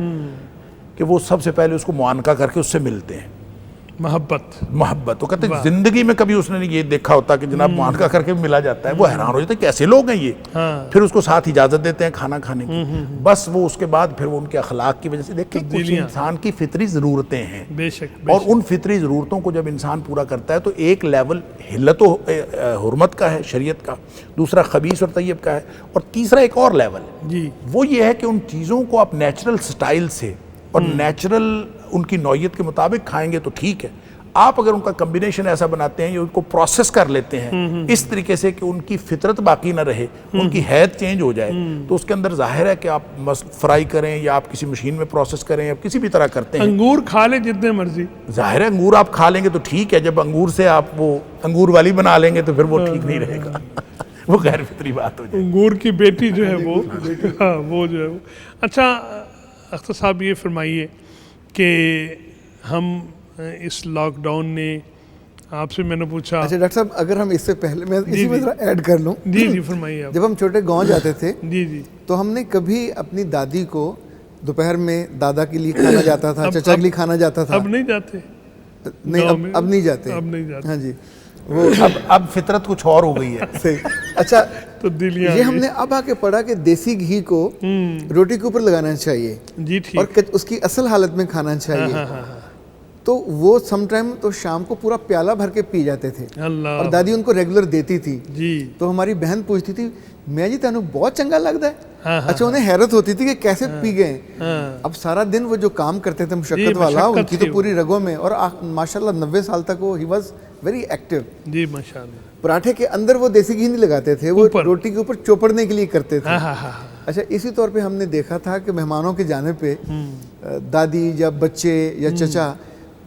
کہ وہ سب سے پہلے اس کو معانقہ کر کے اس سے ملتے ہیں، محبت، وہ کہتے ہیں زندگی میں کبھی اس نے نہیں یہ دیکھا ہوتا کہ جناب معانقہ کر کے ملا جاتا ہے، وہ حیران ہو جاتے ہیں کیسے لوگ ہیں یہ، پھر اس کو ساتھ اجازت دیتے ہیں کھانا کھانے کی، بس وہ اس کے بعد پھر وہ ان کے اخلاق کی وجہ سے دیکھیں کچھ انسان کی فطری ضرورتیں ہیں، بے شک، اور ان فطری ضرورتوں کو جب انسان پورا کرتا ہے تو ایک لیول حلت و حرمت کا ہے شریعت کا، دوسرا خبیث اور طیب کا ہے، اور تیسرا ایک اور لیول جی، وہ یہ ہے کہ ان چیزوں کو آپ نیچرل سٹائل سے اور نیچرل ان کی نوعیت کے مطابق کھائیں گے تو ٹھیک ہے، آپ اگر ان کا کمبینیشن ایسا بناتے ہیں یا ان کو پروسیس کر لیتے ہیں اس طریقے سے کہ ان کی فطرت باقی نہ رہے، ان کی حیت چینج ہو جائے، تو اس کے اندر ظاہر ہے کہ آپ فرائی کریں یا آپ کسی مشین میں پروسیس کریں یا کسی بھی طرح کرتے ہیں، انگور کھا لے جتنے مرضی، ظاہر ہے انگور آپ کھا لیں گے تو ٹھیک ہے، جب انگور سے آپ وہ انگور والی بنا لیں گے تو پھر وہ ٹھیک نہیں رہے گا، وہ غیر فطری بات ہو جائے۔ انگور کی بیٹی جو ہے وہ ہاں وہ جو ہے وہ۔ اچھا اختر صاحب یہ فرمائیے کہ ہم اس لاک ڈاؤن نے آپ سے میں نے پوچھا، اچھا ڈاکٹر صاحب اگر ہم اس سے پہلے میں اسی میں ذرا ایڈ کر لوں، جی جی فرمائیے آپ، جب ہم چھوٹے گاؤں جاتے تھے جی جی، تو ہم نے کبھی اپنی دادی کو دوپہر میں دادا کے لیے کھانا جاتا تھا، چچا کے لیے کھانا جاتا تھا، اب نہیں جاتے، نہیں اب نہیں جاتے، اب نہیں جاتے، ہاں جی، وہ اب فطرت کچھ اور ہو گئی ہے، صحیح۔ اچھا تبدیلیاں یہ ہم نے اب آ کے پڑھا کہ دیسی گھی کو روٹی کے اوپر لگانا چاہیے جی اور ٹھیک، اس کی اصل حالت میں کھانا چاہیے، ہاں ہاں ہاں، تو وہ سم ٹائم تو شام کو پورا پیالہ بھر کے پی جاتے تھے اللہ، اور دادی ان کو ریگولر دیتی تھی، جی تو ہماری بہن پوچھتی تھی میں جی تینوں بہت چنگا لگتا ہے، ہاں اچھا انہیں حیرت ہوتی تھی کہ کیسے پی گئے، ہاں، اب سارا دن وہ جو کام کرتے تھے مشقت والا ان کی تو پوری رگوں میں، اور ماشاءاللہ 90 سال تک وہ ہی واز ویری ایکٹیو۔ جی ماشاء اللہ، پراٹھے کے اندر وہ دیسی گھی نہیں لگاتے تھے، وہ روٹی کے اوپر چوپڑنے کے لیے کرتے تھے۔ ہاں ہاں ہاں، اچھا اسی طور پہ ہم نے دیکھا تھا کہ مہمانوں کے جانے پہ دادی یا بچے یا چچا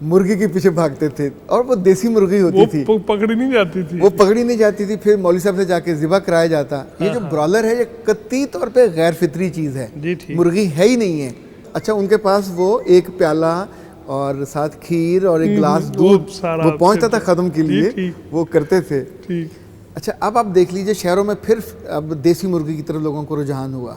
مرغی کے پیچھے بھاگتے تھے، اور وہ دیسی مرغی ہوتی تھی، وہ پکڑی نہیں جاتی تھی، وہ پکڑی نہیں جاتی تھی، پھر مولوی صاحب سے جا کے ذبح کرایا جاتا۔ یہ جو برالر ہے یہ قطعی طور پہ غیر فطری چیز ہے، جی ٹھیک، مرغی ہے ہی نہیں ہے۔ اچھا ان کے پاس وہ ایک پیالہ اور ساتھ کھیر اور ایک گلاس دودھ وہ پہنچتا تھا ختم کے لیے، وہ کرتے تھے۔ ٹھیک، اچھا اب آپ دیکھ لیجئے شہروں میں پھر اب دیسی مرغی کی طرف لوگوں کو رجحان ہوا،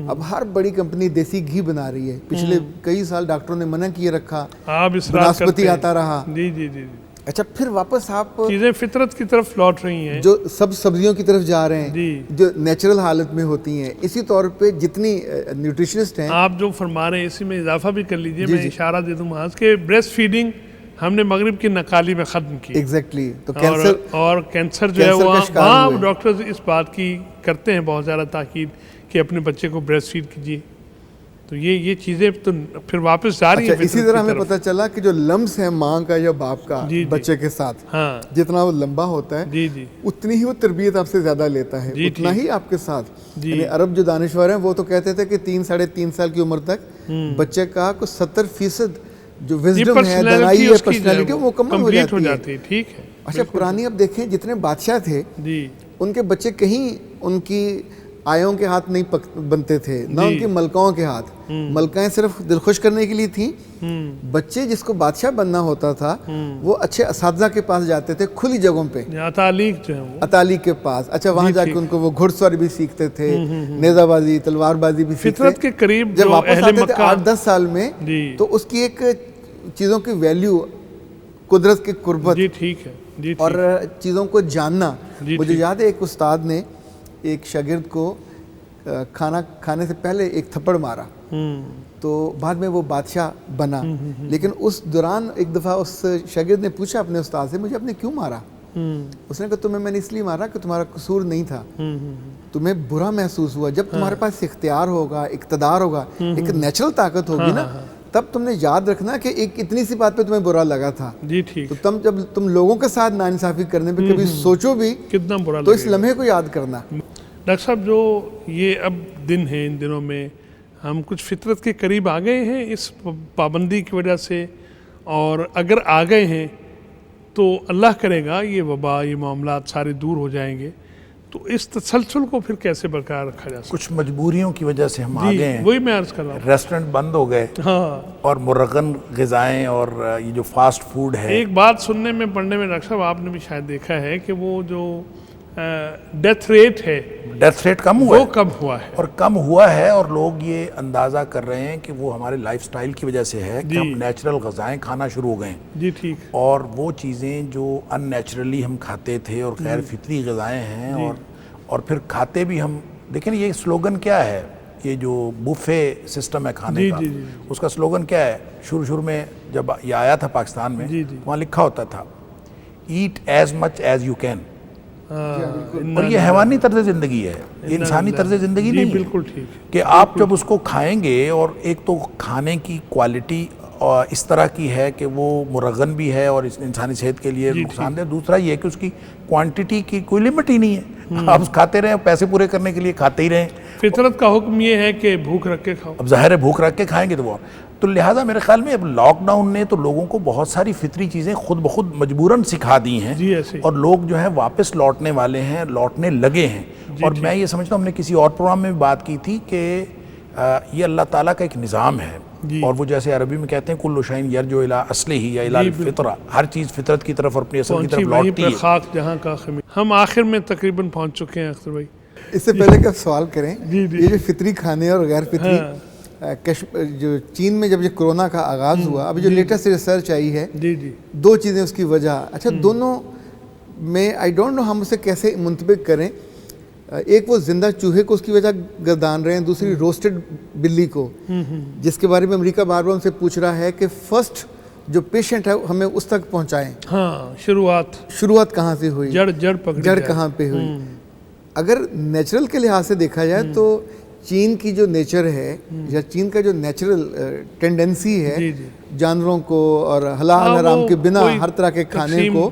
اب ہر بڑی کمپنی دیسی گھی بنا رہی ہے، پچھلے کئی سال ڈاکٹروں نے منع کیے رکھا، بناسپتی آتا رہا، جی جی جی، اچھا پھر واپس آپ چیزیں فطرت کی طرف لوٹ رہی ہیں، جو سبزیوں کی طرف جا رہے ہیں جی، جو نیچرل حالت میں ہوتی ہیں، اسی طور پہ جتنی نیوٹریشنسٹ ہیں آپ جو فرما رہے ہیں اسی میں اضافہ بھی کر لیجئے، میں اشارہ دے دوں محاذ کہ بریسٹ فیڈنگ ہم نے مغرب کی نقالی میں ختم کی، ایگزیکٹلی، تو اور کینسر جو ہے وہاں ڈاکٹرز اس بات کی کرتے ہیں بہت زیادہ تاکید کہ اپنے بچے کو بریسٹ فیڈ کیجیے، تو یہ چیزیں تو پھر واپس جا رہی ہیں۔ اسی طرح ہمیں پتہ چلا کہ جو لمس ہے ماں کا یا باپ کا بچے کے ساتھ، جتنا وہ لمبا ہوتا ہے اتنی ہی وہ تربیت آپ سے زیادہ لیتا ہے، اتنا ہی آپ کے ساتھ، یعنی عرب جو دانشور ہیں وہ تو کہتے تھے کہ 3 ساڑھے 3 سال کی عمر تک بچے کا 70% جو وزڈم ہے، دانائی ہے، پرسنالٹی وہ مکمل ہو جاتی ہے۔ ٹھیک ہے، اچھا پرانی اب دیکھیں جتنے بادشاہ تھے ان کے بچے کہیں ان کی آیوں کے ہاتھ نہیں بنتے تھے، نہ ان کی ملکاؤں کے ہاتھ. ملکائیں صرف دل خوش کرنے کے لیے تھیں. بچے جس کو بادشاہ بننا ہوتا تھا وہ اچھے اساتذہ کے پاس جاتے تھے، کھلی جگہوں پہ، اتالیق جو ہے وہ اتالیق کے پاس. اچھا وہاں جا کے ان کو وہ گھڑ سواری بھی سیکھتے تھے، نیزہ بازی، تلوار بازی بھی سیکھتے. فطرت کے قریب جب جو واپس اہل آتے تھے مکہ 8-10 سال میں تو اس کی ایک چیزوں کی ویلیو، قدرت کی قربت جی ٹھیک ہے جی اور چیزوں کو جاننا. مجھے یاد ہے ایک استاد نے ایک شاگرد کو کھانا کھانے سے پہلے ایک تھپڑ مارا تو بعد میں وہ بادشاہ بنا. لیکن اس دوران ایک دفعہ اس شاگرد نے پوچھا اپنے استاد سے، مجھے آپ نے کیوں مارا؟ اس نے کہا تمہیں میں نے اس لیے مارا کہ تمہارا قصور نہیں تھا، تمہیں برا محسوس ہوا. جب تمہارے پاس اختیار ہوگا، اقتدار ہوگا، ایک نیچرل طاقت ہوگی نا، تب تم نے یاد رکھنا کہ ایک اتنی سی بات پہ تمہیں برا لگا تھا. جی ٹھیک. تو جب تم لوگوں کے ساتھ ناانصافی کرنے پہ کبھی سوچو بھی کتنا برا تو اس لمحے کو یاد کرنا. ڈاکٹر صاحب جو یہ اب دن ہیں، ان دنوں میں ہم کچھ فطرت کے قریب آ گئے ہیں اس پابندی کی وجہ سے، اور اگر آ گئے ہیں تو اللہ کرے گا یہ وبا، یہ معاملات سارے دور ہو جائیں گے، تو اس تسلسل کو پھر کیسے برقرار رکھا جا سکتا؟ کچھ مجبوریوں کی وجہ سے ہم آ گئے ہیں. وہی میں عرض کر رہا ہوں. ریسٹورنٹ بند ہو گئے اور مرغن غذائیں اور یہ جو فاسٹ فوڈ ہے. ایک بات سننے میں پڑھنے میں ڈاکٹر صاحب آپ نے بھی شاید دیکھا ہے کہ وہ جو ڈیتھ ریٹ ہے، ڈیتھ ریٹ کم ہوا وہ کم ہوا ہے، اور کم ہوا ہے، اور لوگ یہ اندازہ کر رہے ہیں کہ وہ ہمارے لائف سٹائل کی وجہ سے ہے کہ ہم نیچرل غذائیں کھانا شروع ہو گئے ہیں. جی ٹھیک. اور وہ چیزیں جو ان نیچرلی ہم کھاتے تھے اور غیر فطری غذائیں ہیں، اور پھر کھاتے بھی ہم دیکھیں یہ سلوگن کیا ہے، یہ جو بوفے سسٹم ہے کھانے کا، اس کا سلوگن کیا ہے؟ شروع میں جب یہ آیا تھا پاکستان میں وہاں لکھا ہوتا تھا eat as much as you can. اور یہ حیوانی طرز زندگی ہے، یہ انسانی طرز زندگی نہیں ہے. بالکل ٹھیک کہ آپ جب اس کو کھائیں گے، اور ایک تو کھانے کی کوالٹی اس طرح کی ہے کہ وہ مرغن بھی ہے اور انسانی صحت کے لیے نقصان دہ. دوسرا یہ کہ اس کی کوانٹٹی کی کوئی لمٹ ہی نہیں ہے، آپ کھاتے رہیں، پیسے پورے کرنے کے لیے کھاتے ہی رہیں. فطرت کا حکم یہ ہے کہ بھوک رکھ کے کھاؤ. اب ظاہر ہے بھوک رکھ کے کھائیں گے تو وہ تو لہٰذا میرے خیال میں اب لاک ڈاؤن نے تو لوگوں کو بہت ساری فطری چیزیں خود بخود مجبوراً سکھا دی ہیں، اور لوگ جو ہیں واپس لوٹنے والے ہیں، لوٹنے لگے ہیں. اور میں یہ سمجھتا ہوں، ہم نے کسی اور پروگرام میں بھی بات کی تھی کہ یہ اللہ تعالیٰ کا ایک نظام ہے، اور وہ جیسے عربی میں کہتے ہیں کل شیء یرجع الی اصلہ یا الی الفطرہ، ہر چیز فطرت کی طرف اور اپنی اصل کی طرف لوٹتی ہے. خاک جہاں کا خمیر. ہم آخر میں تقریباً پہنچ چکے ہیں اختر بھائی. اس سے پہلے کہ آپ سوال کریں، یہ جو فطری کھانے اور غیر فطری، جو چین میں جب یہ کرونا کا آغاز ہوا، ابھی جو لیٹسٹ ریسرچ آئی ہے، دو چیزیں اس کی وجہ. اچھا دونوں میں آئی ڈونٹ نو ہم اسے کیسے منطبق کریں. ایک وہ زندہ چوہے کو اس کی وجہ گردان رہے ہیں، دوسری روسٹڈ بلی کو، جس کے بارے میں امریکہ بار بار ان سے پوچھ رہا ہے کہ فرسٹ جو پیشنٹ ہے ہمیں اس تک پہنچائیں. شروعات کہاں سے ہوئی، جڑ کہاں پہ ہوئی. اگر نیچرل کے لحاظ سے دیکھا جائے تو چین کی جو نیچر ہے، یا چین کا جو نیچرل ٹینڈنسی ہے جانوروں کو اور حلال حرام کے بنا ہر طرح کے کھانے کو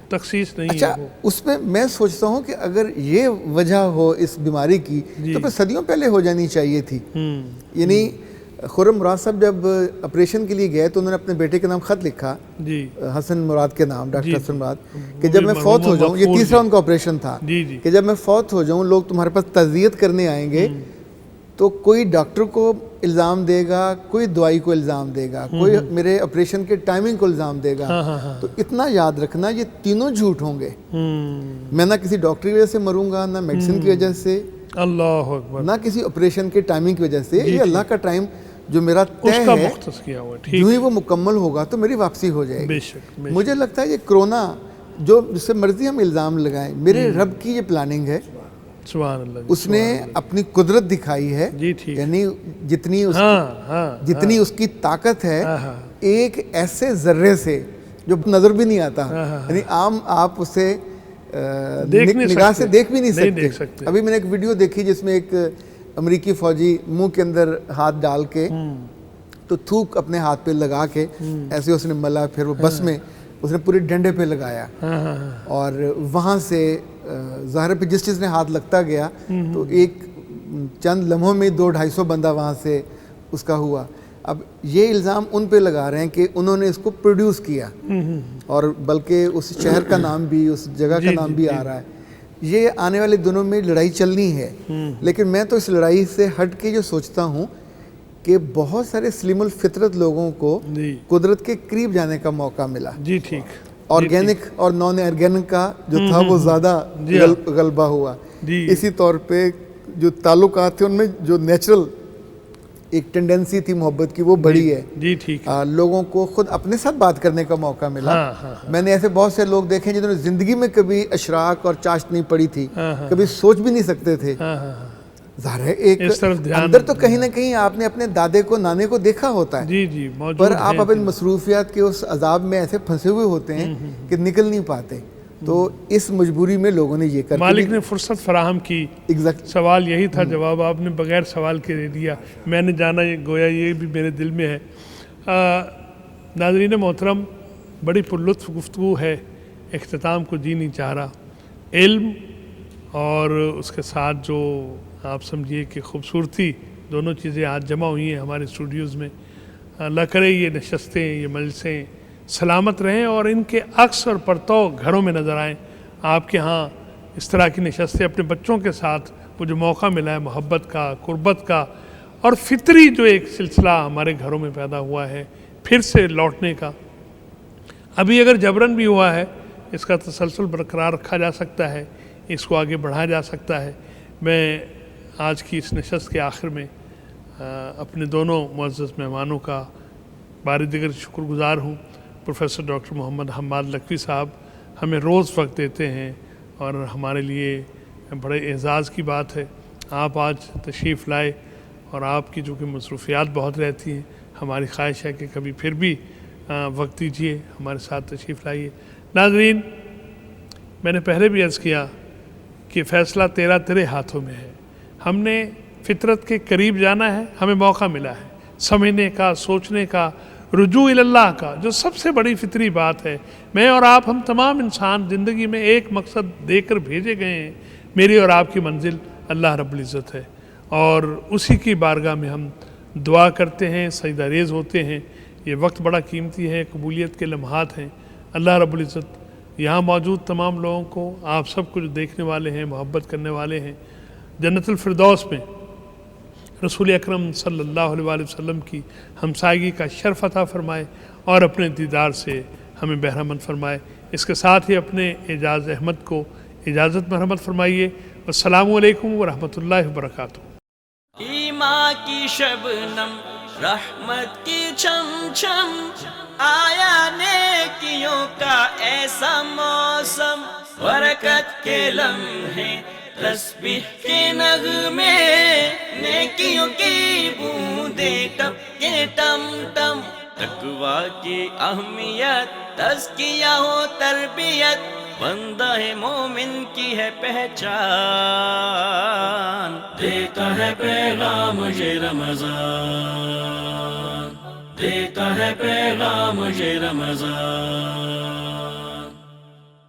تخصیص نہیں. اچھا اس پہ میں سوچتا ہوں کہ اگر یہ وجہ ہو اس بیماری کی تو پھر صدیوں پہلے ہو جانی چاہیے تھی. یعنی خرم مراد صاحب جب آپریشن کے لیے گئے تو انہوں نے اپنے بیٹے کے نام خط لکھا، حسن مراد کے نام، ڈاکٹر حسن مراد، کہ جب میں فوت ہو جاؤں، یہ تیسرا ان کا آپریشن تھا، کہ جب میں فوت ہو جاؤں لوگ تمہارے پاس تعزیت کرنے آئیں گے تو کوئی ڈاکٹر کو الزام دے گا، کوئی دوائی کو الزام دے گا، کوئی میرے آپریشن کے ٹائمنگ کو الزام دے گا. تو اتنا یاد رکھنا یہ تینوں جھوٹ ہوں گے. میں نہ کسی ڈاکٹر کی وجہ سے مروں گا، نہ میڈیسن کی وجہ سے، اللہ اکبر، نہ کسی آپریشن کے ٹائمنگ کی وجہ سے. یہ اللہ کا ٹائم جو میرا طے ہے، جو ہی وہ مکمل ہوگا تو میری واپسی ہو جائے گی. مجھے لگتا ہے یہ کرونا جو جس سے مرضی ہم الزام لگائیں، میرے رب کی یہ پلاننگ ہے. اس نے اپنی قدرت دکھائی ہے، یعنی جتنی اس کی طاقت ہے ایک ایسے ذرے سے جو نظر بھی نہیں آتا، یعنی عام آپ اسے نگاہ سے دیکھ بھی نہیں سکتے. ابھی میں نے ایک ویڈیو دیکھی جس میں ایک امریکی فوجی منہ کے اندر ہاتھ ڈال کے تو تھوک اپنے ہاتھ پہ لگا کے ایسے اس نے ملا، پھر وہ بس میں اس نے پورے ڈنڈے پہ لگایا، اور وہاں سے ظاہر پہ جس چیز نے ہاتھ لگتا گیا تو ایک چند لمحوں میں 200-250 بندہ وہاں سے اس کا ہوا. اب یہ الزام ان پہ لگا رہے ہیں کہ انہوں نے اس کو پروڈیوس کیا، اور بلکہ اس شہر کا نام بھی، اس جگہ کا نام بھی آ رہا ہے. یہ آنے والے دنوں میں لڑائی چلنی ہے، لیکن میں تو اس لڑائی سے ہٹ کے جو سوچتا ہوں کہ بہت سارے سلیم الفطرت لوگوں کو قدرت کے قریب جانے کا موقع ملا. جی ٹھیک. آرگینک اور نان آرگینک کا جو تھا وہ زیادہ غلبہ ہوا. اسی طور پہ جو تعلقات تھے ان میں جو نیچرل ایک ٹینڈنسی تھی محبت کی وہ بڑی ہے. جی ٹھیک. لوگوں کو خود اپنے ساتھ بات کرنے کا موقع ملا. میں نے ایسے بہت سے لوگ دیکھے جنہوں نے زندگی میں کبھی اشراق اور چاشت نہیں پڑی تھی، کبھی سوچ بھی نہیں سکتے تھے. ظاہر ہے ایک اندر تو کہیں نہ کہیں آپ نے اپنے دادے کو نانے کو دیکھا ہوتا ہے. جی جی موجود پر آپ اپنی مصروفیات کے اس عذاب میں ایسے پھنسے ہوئے ہوتے ہیں کہ نکل نہیں پاتے. تو اس مجبوری میں لوگوں نے یہ کر مالک نے فرصت فراہم کی. سوال یہی تھا، جواب آپ نے بغیر سوال کے دے دیا. میں نے جانا یہ گویا یہ بھی میرے دل میں ہے. ناظرین محترم، بڑی پرلطف گفتگو ہے، اختتام کو جی نہیں چاہ رہا. علم اور اس کے ساتھ جو آپ سمجھیے کہ خوبصورتی، دونوں چیزیں آج جمع ہوئی ہیں ہمارے اسٹوڈیوز میں. اللہ کرے یہ نشستیں، یہ مجلسیں سلامت رہیں اور ان کے عکس اور پرتو گھروں میں نظر آئیں. آپ کے ہاں اس طرح کی نشستیں اپنے بچوں کے ساتھ وہ جو موقع ملا ہے محبت کا، قربت کا اور فطری جو ایک سلسلہ ہمارے گھروں میں پیدا ہوا ہے پھر سے لوٹنے کا، ابھی اگر جبرن بھی ہوا ہے اس کا تسلسل برقرار رکھا جا سکتا ہے، اس کو آگے بڑھایا جا سکتا ہے. میں آج کی اس نشست کے آخر میں اپنے دونوں معزز مہمانوں کا بار دیگر شکر گزار ہوں. پروفیسر ڈاکٹر محمد حماد لکھوی صاحب ہمیں روز وقت دیتے ہیں اور ہمارے لیے بڑے اعزاز کی بات ہے آپ آج تشریف لائے. اور آپ کی جو کہ مصروفیات بہت رہتی ہیں، ہماری خواہش ہے کہ کبھی پھر بھی وقت دیجیے، ہمارے ساتھ تشریف لائیے. ناظرین، میں نے پہلے بھی عرض کیا کہ فیصلہ تیرا تیرے ہاتھوں میں ہے. ہم نے فطرت کے قریب جانا ہے، ہمیں موقع ملا ہے سمجھنے کا، سوچنے کا، رجوع اللہ کا، جو سب سے بڑی فطری بات ہے. میں اور آپ، ہم تمام انسان زندگی میں ایک مقصد دے کر بھیجے گئے ہیں. میری اور آپ کی منزل اللہ رب العزت ہے اور اسی کی بارگاہ میں ہم دعا کرتے ہیں، سجدہ ریز ہوتے ہیں. یہ وقت بڑا قیمتی ہے، قبولیت کے لمحات ہیں. اللہ رب العزت یہاں موجود تمام لوگوں کو، آپ سب کو جو دیکھنے والے ہیں، محبت کرنے والے ہیں، جنت الفردوس میں رسول اکرم صلی اللہ علیہ وآلہ وسلم کی ہمسائیگی کا شرف عطا فرمائے اور اپنے دیدار سے ہمیں بہرمند فرمائے. اس کے ساتھ ہی اپنے اعجاز احمد کو اجازت مرحمت فرمائیے. السلام علیکم ورحمۃ اللہ وبرکاتہ. ایمان کی شبنم، رحمت کی چھم چھم، آیا نیکیوں کا ایسا موسم، برکت کے لمحے، تسبیح کے نغمے، نیکیوں کی بوندیں ٹپ کے ٹم ٹم. تقویٰ کی اہمیت، تزکیہ و تربیت، بندہ مومن کی ہے پہچان. دیتا ہے پیغام یہ رمضان، دیتا ہے پیغام یہ رمضان.